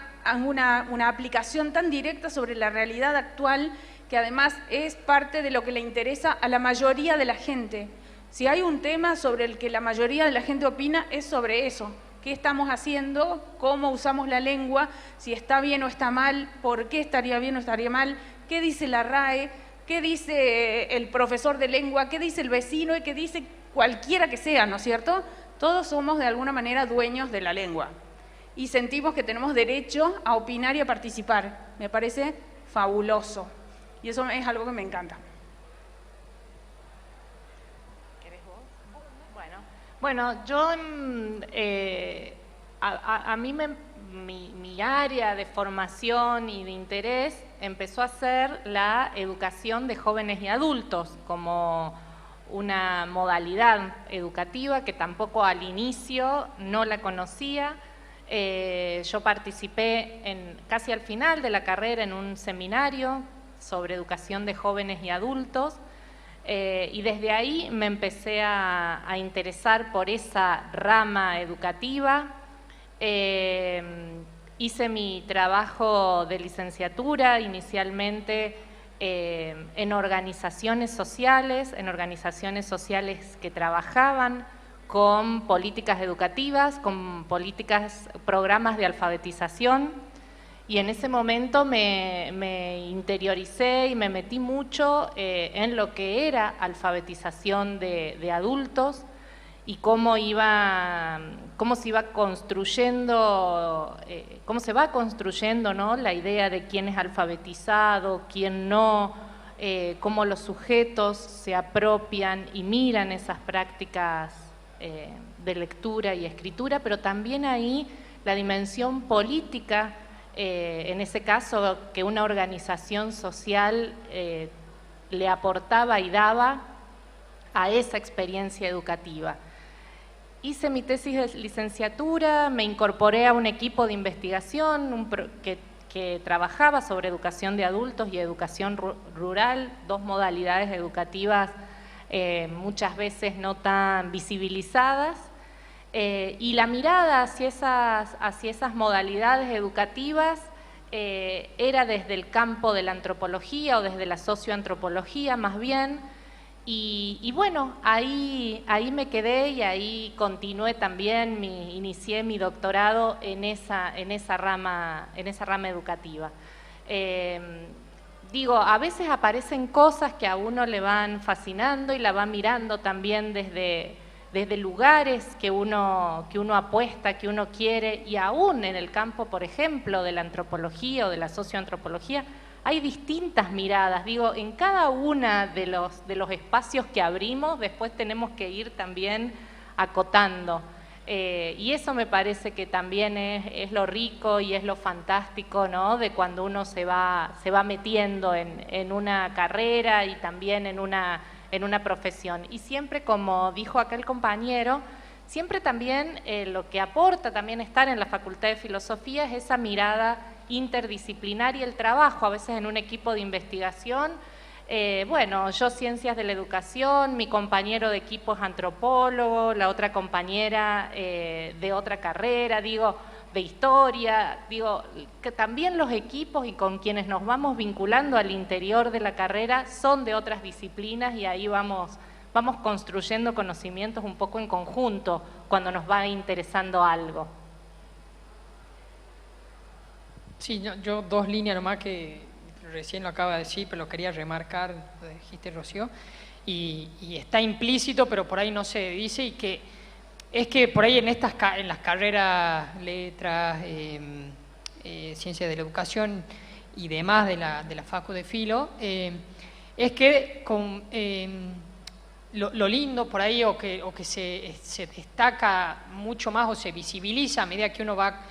una aplicación tan directa sobre la realidad actual, que además es parte de lo que le interesa a la mayoría de la gente. Si hay un tema sobre el que la mayoría de la gente opina, es sobre eso. ¿Qué estamos haciendo? ¿Cómo usamos la lengua? ¿Si está bien o está mal? ¿Por qué estaría bien o estaría mal? ¿Qué dice la RAE? ¿Qué dice el profesor de lengua? ¿Qué dice el vecino? ¿Y qué dice cualquiera que sea, ¿no es cierto? Todos somos de alguna manera dueños de la lengua y sentimos que tenemos derecho a opinar y a participar. Me parece fabuloso. Y eso es algo que me encanta. ¿Querés vos? Bueno, yo, a mí mi área de formación y de interés empezó a ser la educación de jóvenes y adultos como una modalidad educativa que tampoco al inicio no la conocía. Yo participé casi al final de la carrera en un seminario sobre educación de jóvenes y adultos, y desde ahí me empecé a interesar por esa rama educativa. Hice mi trabajo de licenciatura inicialmente en organizaciones sociales que trabajaban con políticas educativas, con programas de alfabetización. Y en ese momento me interioricé y me metí mucho en lo que era alfabetización de adultos y cómo se va construyendo, ¿no?, la idea de quién es alfabetizado, quién no, cómo los sujetos se apropian y miran esas prácticas de lectura y escritura, pero también ahí la dimensión política. En ese caso, que una organización social le aportaba y daba a esa experiencia educativa. Hice mi tesis de licenciatura, me incorporé a un equipo de investigación que trabajaba sobre educación de adultos y educación rural, dos modalidades educativas muchas veces no tan visibilizadas. Y la mirada hacia esas modalidades educativas era desde el campo de la antropología o desde la socioantropología más bien, y bueno, ahí me quedé y ahí continué también, inicié mi doctorado en esa rama educativa. A veces aparecen cosas que a uno le van fascinando y la va mirando también desde lugares que uno apuesta, que uno quiere, y aún en el campo, por ejemplo, de la antropología o de la socioantropología, hay distintas miradas. Digo, en cada una de los espacios que abrimos, después tenemos que ir también acotando. Y eso me parece que también es lo rico y es lo fantástico, ¿no? De cuando uno se va metiendo en una carrera y también en una profesión. Y siempre, como dijo acá el compañero, siempre también lo que aporta también estar en la Facultad de Filosofía es esa mirada interdisciplinaria, el trabajo, a veces en un equipo de investigación. Bueno, yo ciencias de la educación, mi compañero de equipo es antropólogo, la otra compañera de otra carrera, digo, de historia, digo, que también los equipos y con quienes nos vamos vinculando al interior de la carrera son de otras disciplinas y ahí vamos construyendo conocimientos un poco en conjunto cuando nos va interesando algo. Sí, yo dos líneas nomás que recién lo acaba de decir, pero lo quería remarcar, lo dijiste, Rocío, y está implícito, pero por ahí no se dice, y que es que por ahí en las carreras, letras, ciencias de la educación y demás de la Facu de Filo, es que con lo lindo por ahí o que se destaca mucho más o se visibiliza a medida que uno va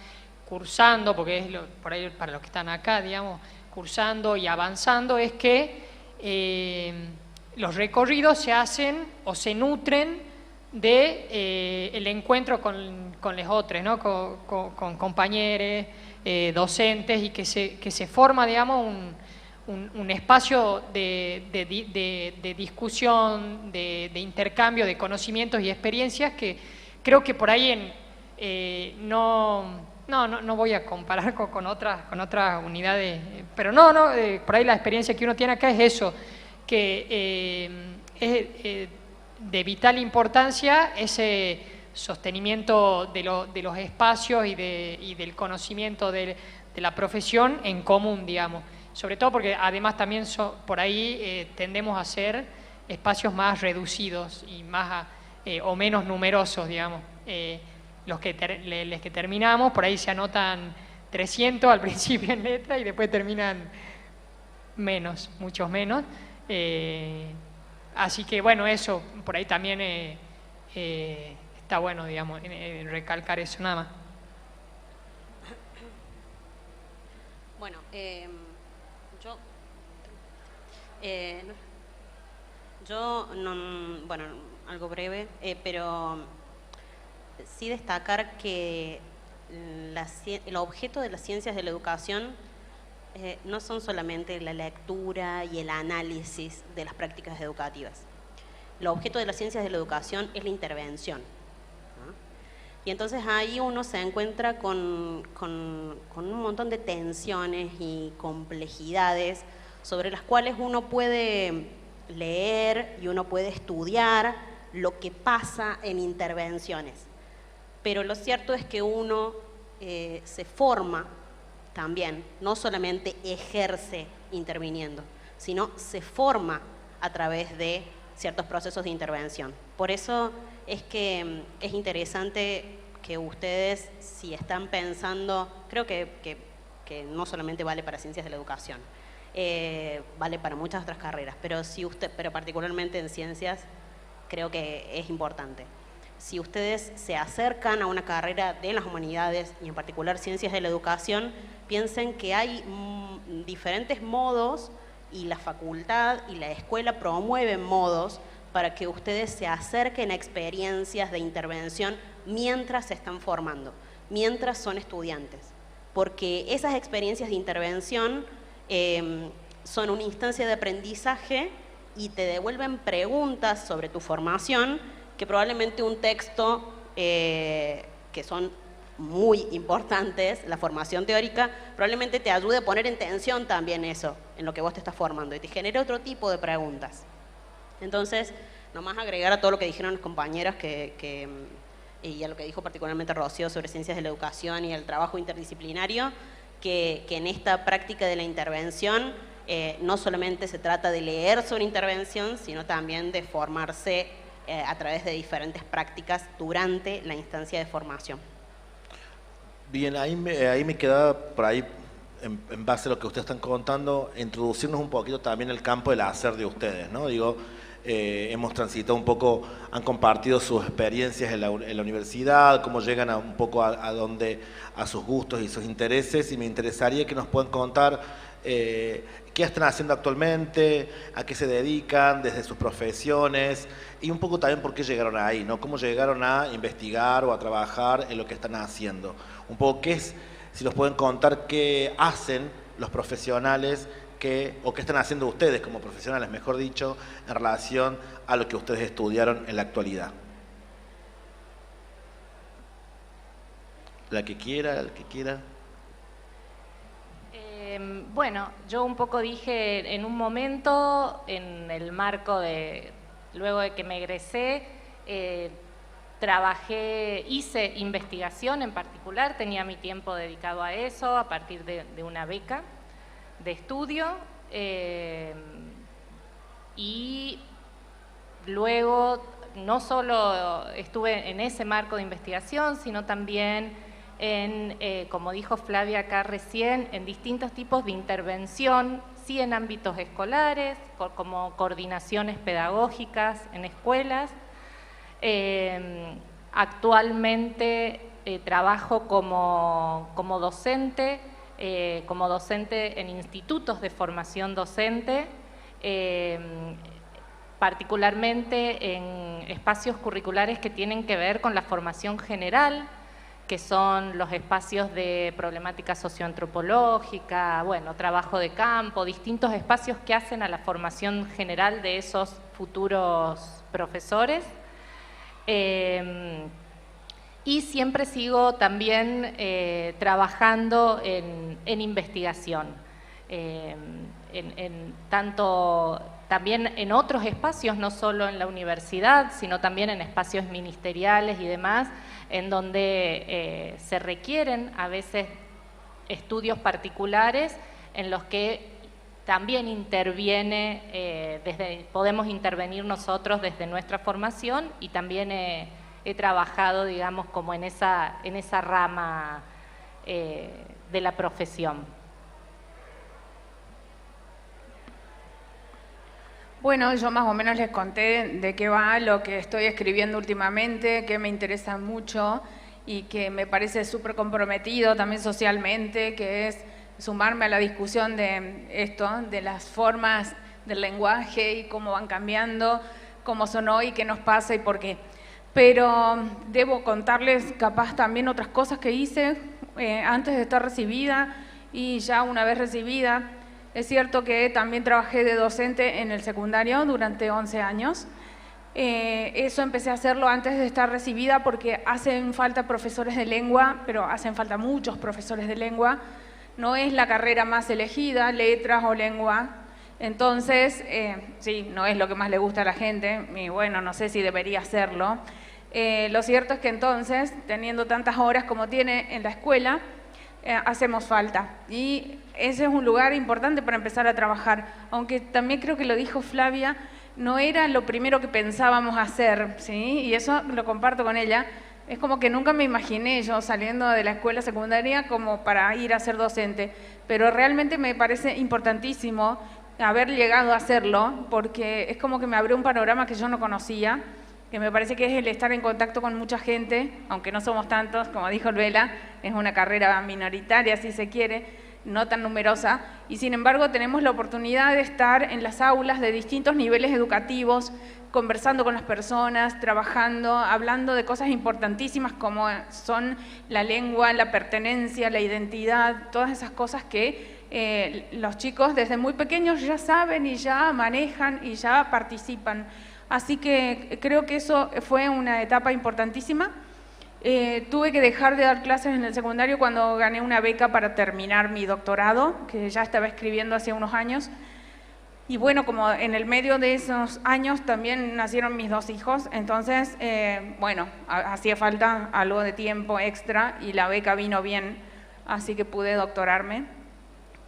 cursando, porque es por ahí para los que están acá, digamos, cursando y avanzando, es que los recorridos se hacen o se nutren de el encuentro con los otros, ¿no? con compañeros, docentes, y que se forma, digamos, un espacio de discusión, de intercambio de conocimientos y experiencias que creo que por ahí no voy a comparar con otras unidades, pero por ahí la experiencia que uno tiene acá es eso, que es de vital importancia ese sostenimiento de los espacios y del conocimiento de la profesión en común, digamos. Sobre todo porque además también por ahí tendemos a ser espacios más reducidos y más o menos numerosos, digamos. Los que terminamos, por ahí se anotan 300 al principio en letra y después terminan menos, muchos menos. Así que bueno, eso por ahí también está bueno, digamos, recalcar eso nada más. Bueno, bueno, algo breve, pero sí destacar que el objeto de las ciencias de la educación no son solamente la lectura y el análisis de las prácticas educativas. El objeto de las ciencias de la educación es la intervención, ¿no? Y entonces ahí uno se encuentra con un montón de tensiones y complejidades sobre las cuales uno puede leer y uno puede estudiar lo que pasa en intervenciones. Pero lo cierto es que uno se forma también, no solamente ejerce interviniendo, sino se forma a través de ciertos procesos de intervención. Por eso es que es interesante que ustedes, si están pensando, creo que no solamente vale para ciencias de la educación, vale para muchas otras carreras, pero particularmente en ciencias creo que es importante. Si ustedes se acercan a una carrera de las humanidades y en particular ciencias de la educación, piensen que hay diferentes modos y la facultad y la escuela promueven modos para que ustedes se acerquen a experiencias de intervención mientras se están formando, mientras son estudiantes. Porque esas experiencias de intervención son una instancia de aprendizaje y te devuelven preguntas sobre tu formación que probablemente un texto que son muy importantes, la formación teórica, probablemente te ayude a poner en tensión también eso, en lo que vos te estás formando, y te genera otro tipo de preguntas. Entonces, nomás agregar a todo lo que dijeron los compañeros y a lo que dijo particularmente Rocío sobre ciencias de la educación y el trabajo interdisciplinario, que en esta práctica de la intervención no solamente se trata de leer sobre intervención, sino también de formarse a través de diferentes prácticas durante la instancia de formación. Bien, ahí me queda por ahí en base a lo que ustedes están contando, introducirnos un poquito también el campo del hacer de ustedes, ¿no? Digo, hemos transitado un poco, han compartido sus experiencias en la universidad, cómo llegan un poco a sus gustos y sus intereses, y me interesaría que nos puedan contar qué están haciendo actualmente, a qué se dedican desde sus profesiones, y un poco también por qué llegaron ahí, ¿no? Cómo llegaron a investigar o a trabajar en lo que están haciendo. Un poco qué es, si nos pueden contar qué hacen los profesionales o qué están haciendo ustedes como profesionales, mejor dicho, en relación a lo que ustedes estudiaron en la actualidad. La que quiera, el que quiera. Bueno, yo un poco dije en un momento, en el marco de, luego de que me egresé, hice investigación en particular, tenía mi tiempo dedicado a eso a partir de una beca de estudio, y luego no solo estuve en ese marco de investigación, sino también en, como dijo Flavia acá recién, en distintos tipos de intervención, sí en ámbitos escolares, como coordinaciones pedagógicas en escuelas. Actualmente trabajo como docente en institutos de formación docente, particularmente en espacios curriculares que tienen que ver con la formación general, que son los espacios de problemática socioantropológica, bueno, trabajo de campo, distintos espacios que hacen a la formación general de esos futuros profesores. Y siempre sigo también trabajando en investigación, tanto también en otros espacios, no solo en la universidad, sino también en espacios ministeriales y demás, en donde se requieren a veces estudios particulares en los que también podemos intervenir nosotros desde nuestra formación, y también he trabajado, digamos, como en esa rama de la profesión. Bueno, yo más o menos les conté de qué va lo que estoy escribiendo últimamente, que me interesa mucho y que me parece súper comprometido también socialmente, que es sumarme a la discusión de esto, de las formas del lenguaje y cómo van cambiando, cómo son hoy, qué nos pasa y por qué. Pero debo contarles capaz también otras cosas que hice antes de estar recibida y ya una vez recibida. Es cierto que también trabajé de docente en el secundario durante 11 años. Eso empecé a hacerlo antes de estar recibida porque hacen falta profesores de lengua, pero hacen falta muchos profesores de lengua. No es la carrera más elegida, letras o lengua. Entonces, sí, no es lo que más le gusta a la gente, y bueno, no sé si debería hacerlo. Lo cierto es que entonces, teniendo tantas horas como tiene en la escuela, hacemos falta. Y ese es un lugar importante para empezar a trabajar. Aunque también creo que lo dijo Flavia, no era lo primero que pensábamos hacer, ¿sí? Y eso lo comparto con ella. Es como que nunca me imaginé yo saliendo de la escuela secundaria como para ir a ser docente. Pero realmente me parece importantísimo haber llegado a hacerlo, porque es como que me abrió un panorama que yo no conocía, que me parece que es el estar en contacto con mucha gente, aunque no somos tantos, como dijo Vela, es una carrera minoritaria, si se quiere, no tan numerosa, y sin embargo tenemos la oportunidad de estar en las aulas de distintos niveles educativos, conversando con las personas, trabajando, hablando de cosas importantísimas como son la lengua, la pertenencia, la identidad, todas esas cosas que los chicos desde muy pequeños ya saben y ya manejan y ya participan. Así que creo que eso fue una etapa importantísima. Tuve que dejar de dar clases en el secundario cuando gané una beca para terminar mi doctorado, que ya estaba escribiendo hace unos años. Y bueno, como en el medio de esos años también nacieron mis 2 hijos, entonces, bueno, hacía falta algo de tiempo extra y la beca vino bien, así que pude doctorarme.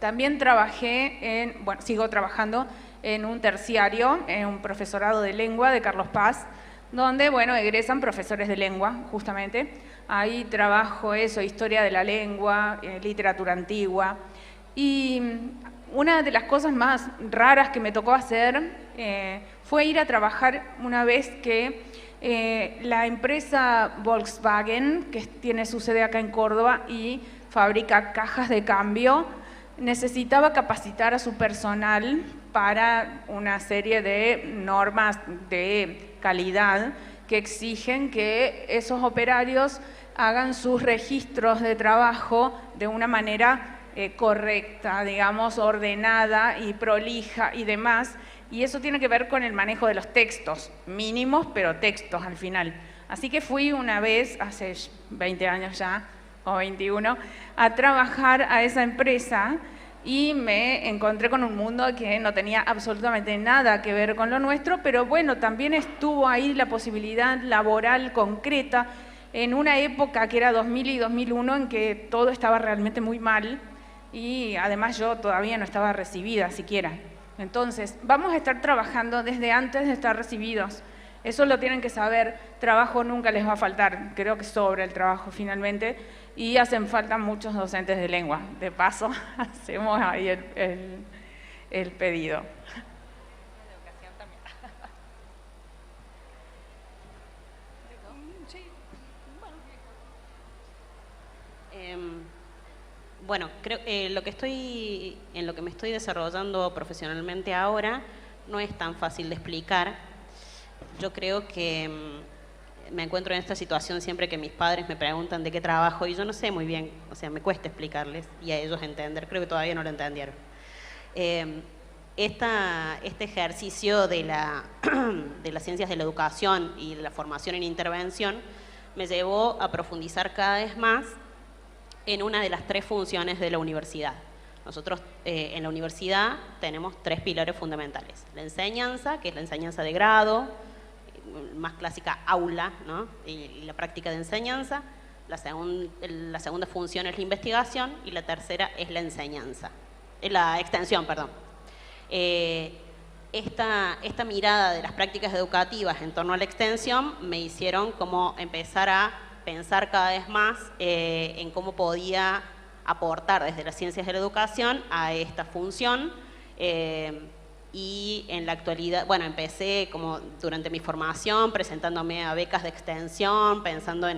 También trabajé sigo trabajando en un terciario, en un profesorado de lengua de Carlos Paz, donde, bueno, egresan profesores de lengua, justamente. Ahí trabajo eso, historia de la lengua, literatura antigua. Y una de las cosas más raras que me tocó hacer fue ir a trabajar una vez que la empresa Volkswagen, que tiene su sede acá en Córdoba y fabrica cajas de cambio, necesitaba capacitar a su personal para una serie de normas de calidad que exigen que esos operarios hagan sus registros de trabajo de una manera correcta, digamos, ordenada y prolija y demás. Y eso tiene que ver con el manejo de los textos, mínimos, pero textos al final. Así que fui una vez, hace 20 años ya, o 21, a trabajar a esa empresa y me encontré con un mundo que no tenía absolutamente nada que ver con lo nuestro, pero bueno, también estuvo ahí la posibilidad laboral concreta en una época que era 2000 y 2001 en que todo estaba realmente muy mal y además yo todavía no estaba recibida siquiera. Entonces, vamos a estar trabajando desde antes de estar recibidos. Eso lo tienen que saber, trabajo nunca les va a faltar, creo que sobra el trabajo finalmente, y hacen falta muchos docentes de lengua. De paso, hacemos ahí el pedido. Bueno, creo que en lo que me estoy desarrollando profesionalmente ahora no es tan fácil de explicar. Yo creo que me encuentro en esta situación siempre que mis padres me preguntan de qué trabajo y yo no sé muy bien, o sea, me cuesta explicarles y a ellos entender, creo que todavía no lo entendieron. Este ejercicio de las ciencias de la educación y de la formación en intervención me llevó a profundizar cada vez más en una de las 3 funciones de la universidad. Nosotros en la universidad tenemos 3 pilares fundamentales. La enseñanza, que es la enseñanza de grado, más clásica aula, ¿no? y la práctica de enseñanza. La segunda función es la investigación y la tercera es la extensión, perdón. Esta mirada de las prácticas educativas en torno a la extensión me hicieron como empezar a pensar cada vez más en cómo podía aportar desde las ciencias de la educación a esta función y en la actualidad, bueno, empecé como durante mi formación presentándome a becas de extensión, pensando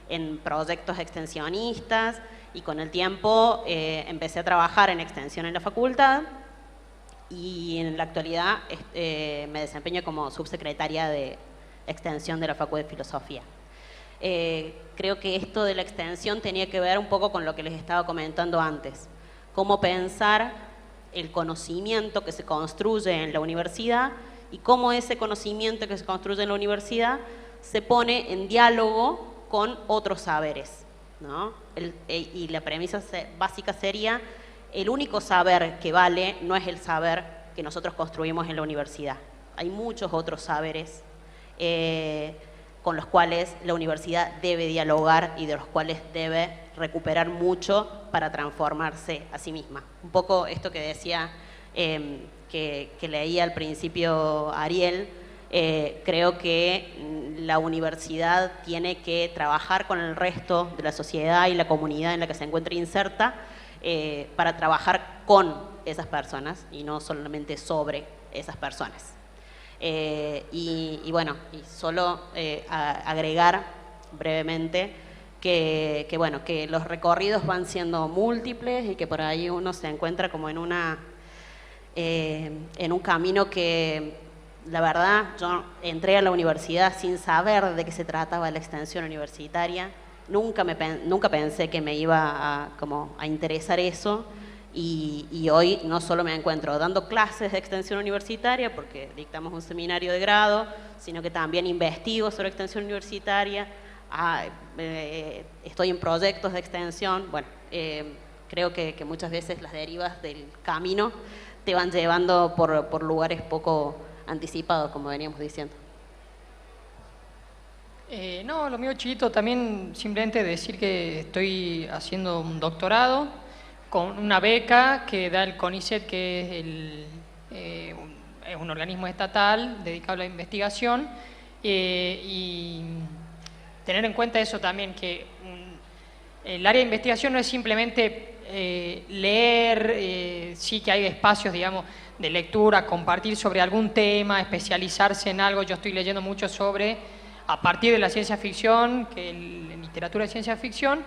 en proyectos extensionistas y con el tiempo empecé a trabajar en extensión en la facultad y en la actualidad me desempeño como subsecretaria de extensión de la Facultad de Filosofía. Creo que esto de la extensión tenía que ver un poco con lo que les estaba comentando antes. Cómo pensar el conocimiento que se construye en la universidad y cómo ese conocimiento que se construye en la universidad se pone en diálogo con otros saberes, ¿no? Y la premisa básica sería: el único saber que vale no es el saber que nosotros construimos en la universidad. Hay muchos otros saberes con los cuales la universidad debe dialogar y de los cuales debe recuperar mucho para transformarse a sí misma. Un poco esto que decía, que leía al principio Ariel, creo que la universidad tiene que trabajar con el resto de la sociedad y la comunidad en la que se encuentra inserta para trabajar con esas personas y no solamente sobre esas personas. Y bueno, y solo agregar brevemente que los recorridos van siendo múltiples y que por ahí uno se encuentra como en un camino que, la verdad, yo entré a la universidad sin saber de qué se trataba la extensión universitaria. Nunca pensé que me iba a interesar eso. Y hoy no solo me encuentro dando clases de extensión universitaria, porque dictamos un seminario de grado, sino que también investigo sobre extensión universitaria, estoy en proyectos de extensión. Bueno, creo que muchas veces las derivas del camino te van llevando por lugares poco anticipados, como veníamos diciendo. No, lo mío chiquito también, simplemente decir que estoy haciendo un doctorado con una beca que da el CONICET, que es un organismo estatal dedicado a la investigación, y tener en cuenta eso también, que el área de investigación no es simplemente leer, sí que hay espacios, digamos, de lectura, compartir sobre algún tema, especializarse en algo. Yo estoy leyendo mucho sobre, a partir de la ciencia ficción, en literatura de ciencia ficción,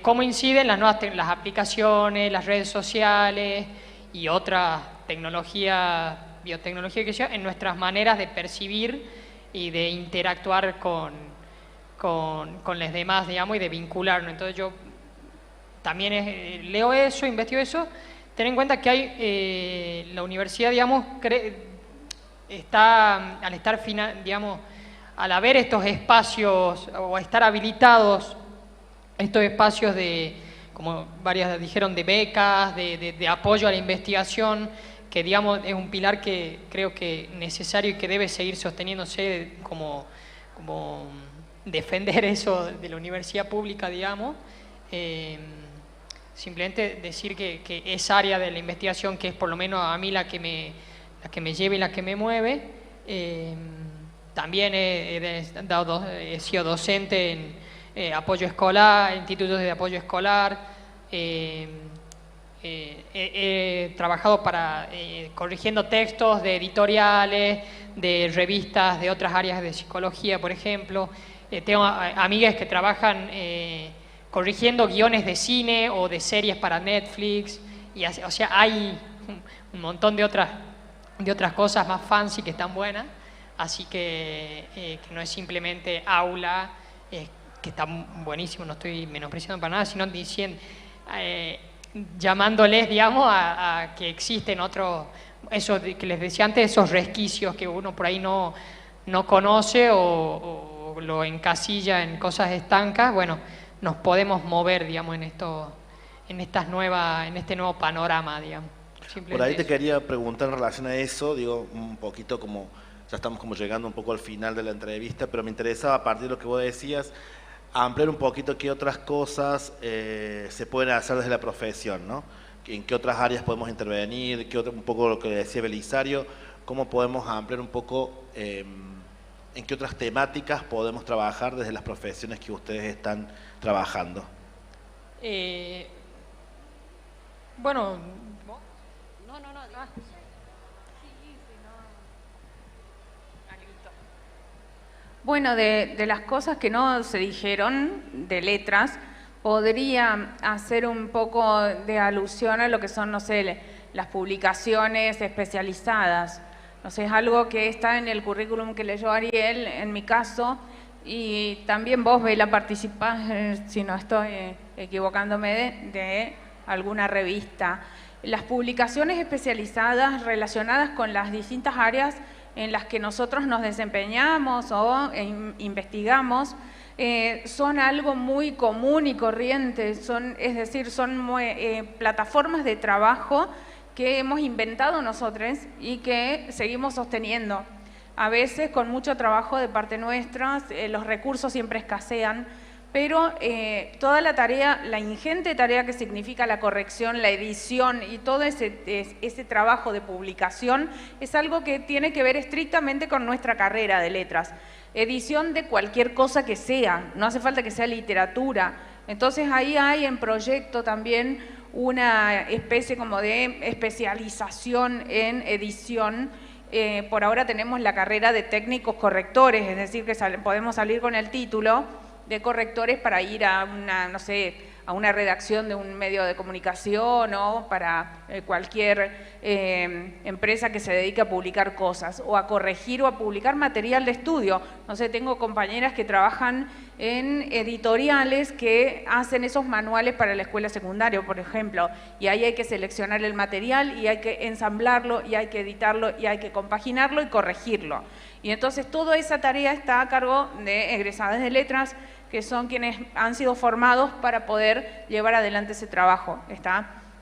cómo inciden las nuevas las aplicaciones, las redes sociales y otras tecnologías, biotecnología que sea, en nuestras maneras de percibir y de interactuar con los demás, digamos, y de vincularnos. Entonces yo también leo eso, investigo eso. Ten en cuenta que hay, la universidad, digamos, está, al estar, digamos, al haber estos espacios, o estar habilitados estos espacios de, como varias dijeron, de becas, de apoyo a la investigación, que digamos es un pilar que creo que necesario y que debe seguir sosteniéndose como defender eso de la universidad pública, digamos. Simplemente decir que esa área de la investigación, que es por lo menos a mí la que me lleva y la que me mueve. También he sido docente en apoyo escolar, institutos de apoyo escolar. He trabajado corrigiendo textos de editoriales, de revistas de otras áreas de psicología, por ejemplo. Tengo amigas que trabajan corrigiendo guiones de cine o de series para Netflix. O sea, hay un montón de otras cosas más fancy que están buenas. Así que no es simplemente aula, que está buenísimo, no estoy menospreciando para nada, sino diciendo, llamándoles, digamos, a que existen otros, eso que les decía antes, esos resquicios que uno por ahí no conoce o lo encasilla en cosas estancas. Bueno, nos podemos mover, digamos, en este nuevo panorama, digamos. Por ahí te quería preguntar en relación a eso, digo, un poquito como, ya estamos como llegando un poco al final de la entrevista, pero me interesaba, a partir de lo que vos decías, ampliar un poquito qué otras cosas se pueden hacer desde la profesión, ¿no? En qué otras áreas podemos intervenir, un poco lo que decía Belisario, cómo podemos ampliar un poco en qué otras temáticas podemos trabajar desde las profesiones que ustedes están trabajando. Bueno, Bueno, de las cosas que no se dijeron de letras, podría hacer un poco de alusión a lo que son, no sé, las publicaciones especializadas. No sé, es algo que está en el currículum que leyó Ariel, en mi caso, y también vos, Bela, participás, si no estoy equivocándome, de alguna revista. Las publicaciones especializadas relacionadas con las distintas áreas en las que nosotros nos desempeñamos o investigamos, son algo muy común y corriente, son plataformas de trabajo que hemos inventado nosotros y que seguimos sosteniendo. A veces con mucho trabajo de parte nuestra, los recursos siempre escasean, pero toda la tarea, la ingente tarea que significa la corrección, la edición y todo ese trabajo de publicación es algo que tiene que ver estrictamente con nuestra carrera de letras. Edición de cualquier cosa que sea, no hace falta que sea literatura. Entonces ahí hay en proyecto también una especie como de especialización en edición. Por ahora tenemos la carrera de técnicos correctores, es decir, que podemos salir con el título de correctores para ir a una, no sé, a una redacción de un medio de comunicación o para cualquier empresa que se dedique a publicar cosas o a corregir o a publicar material de estudio. No sé, tengo compañeras que trabajan en editoriales que hacen esos manuales para la escuela secundaria, por ejemplo, y ahí hay que seleccionar el material y hay que ensamblarlo y hay que editarlo y hay que compaginarlo y corregirlo. Y entonces toda esa tarea está a cargo de egresadas de letras, que son quienes han sido formados para poder llevar adelante ese trabajo.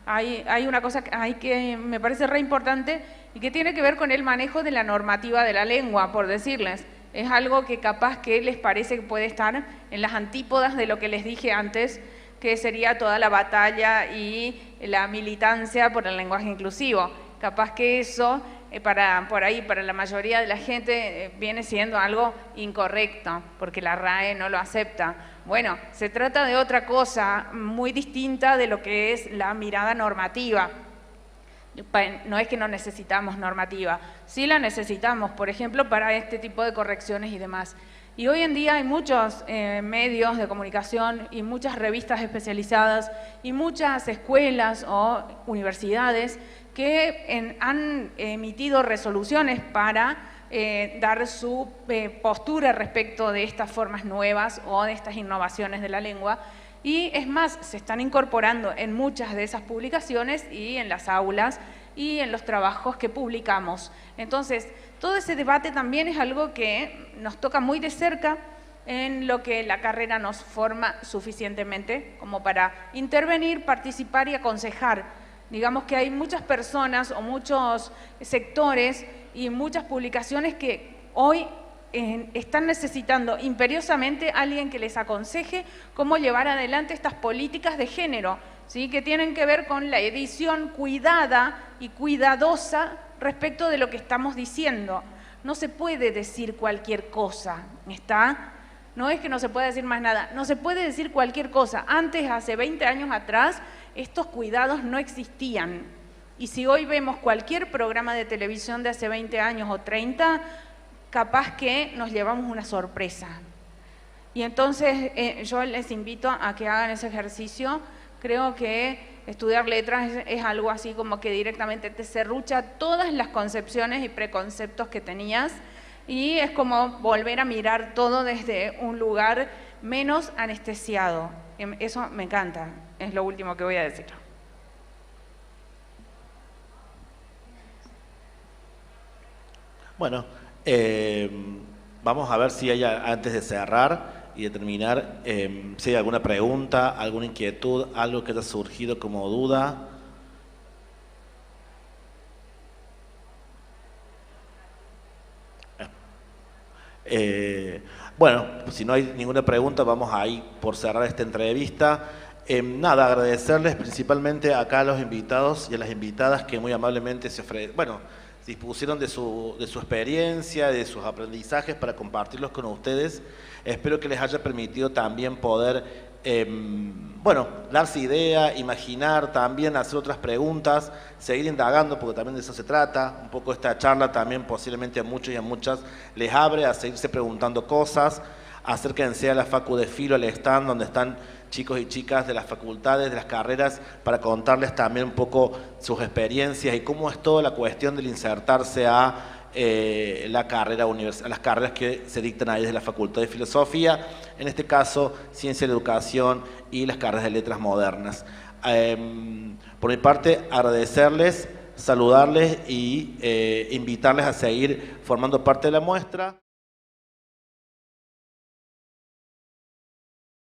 Hay una cosa que me parece re importante y que tiene que ver con el manejo de la normativa de la lengua, por decirles. Es algo que capaz que les parece que puede estar en las antípodas de lo que les dije antes, que sería toda la batalla y la militancia por el lenguaje inclusivo. Capaz que eso, para la mayoría de la gente, viene siendo algo incorrecto, porque la RAE no lo acepta, Bueno, se trata de otra cosa muy distinta de lo que es la mirada normativa. No es que no necesitamos normativa, sí la necesitamos, por ejemplo, para este tipo de correcciones y demás. Y hoy en día hay muchos medios de comunicación y muchas revistas especializadas y muchas escuelas o universidades que han emitido resoluciones para dar su postura respecto de estas formas nuevas o de estas innovaciones de la lengua. Y es más, se están incorporando en muchas de esas publicaciones y en las aulas y en los trabajos que publicamos. Entonces, todo ese debate también es algo que nos toca muy de cerca en lo que la carrera nos forma suficientemente como para intervenir, participar y aconsejar. Digamos que hay muchas personas o muchos sectores y muchas publicaciones que hoy están necesitando imperiosamente a alguien que les aconseje cómo llevar adelante estas políticas de género, ¿sí? Que tienen que ver con la edición cuidada y cuidadosa respecto de lo que estamos diciendo. No se puede decir cualquier cosa, ¿está? No es que no se pueda decir más nada, no se puede decir cualquier cosa. Antes, hace 20 años atrás, estos cuidados no existían. Y si hoy vemos cualquier programa de televisión de hace 20 años o 30, capaz que nos llevamos una sorpresa. Y entonces yo les invito a que hagan ese ejercicio. Creo que estudiar letras es algo así como que directamente te serrucha todas las concepciones y preconceptos que tenías y es como volver a mirar todo desde un lugar menos anestesiado. Eso me encanta, es lo último que voy a decir. Bueno, vamos a ver si hay, antes de cerrar y de terminar, si hay alguna pregunta, alguna inquietud, algo que haya surgido como duda. Bueno, si no hay ninguna pregunta, vamos ahí por cerrar esta entrevista. Nada, agradecerles principalmente acá a los invitados y a las invitadas que muy amablemente se dispusieron de su experiencia, de sus aprendizajes para compartirlos con ustedes. Espero que les haya permitido también poder, darse idea, imaginar, también hacer otras preguntas, seguir indagando, porque también de eso se trata. Un poco esta charla también posiblemente a muchos y a muchas les abre a seguirse preguntando cosas. Acérquense a la Facu de Filo, al stand donde están chicos y chicas de las facultades, de las carreras, para contarles también un poco sus experiencias y cómo es toda la cuestión del insertarse a la carrera a las carreras que se dictan ahí desde la Facultad de Filosofía, en este caso Ciencia de la Educación y las carreras de Letras Modernas. Por mi parte, agradecerles, saludarles y invitarles a seguir formando parte de la muestra.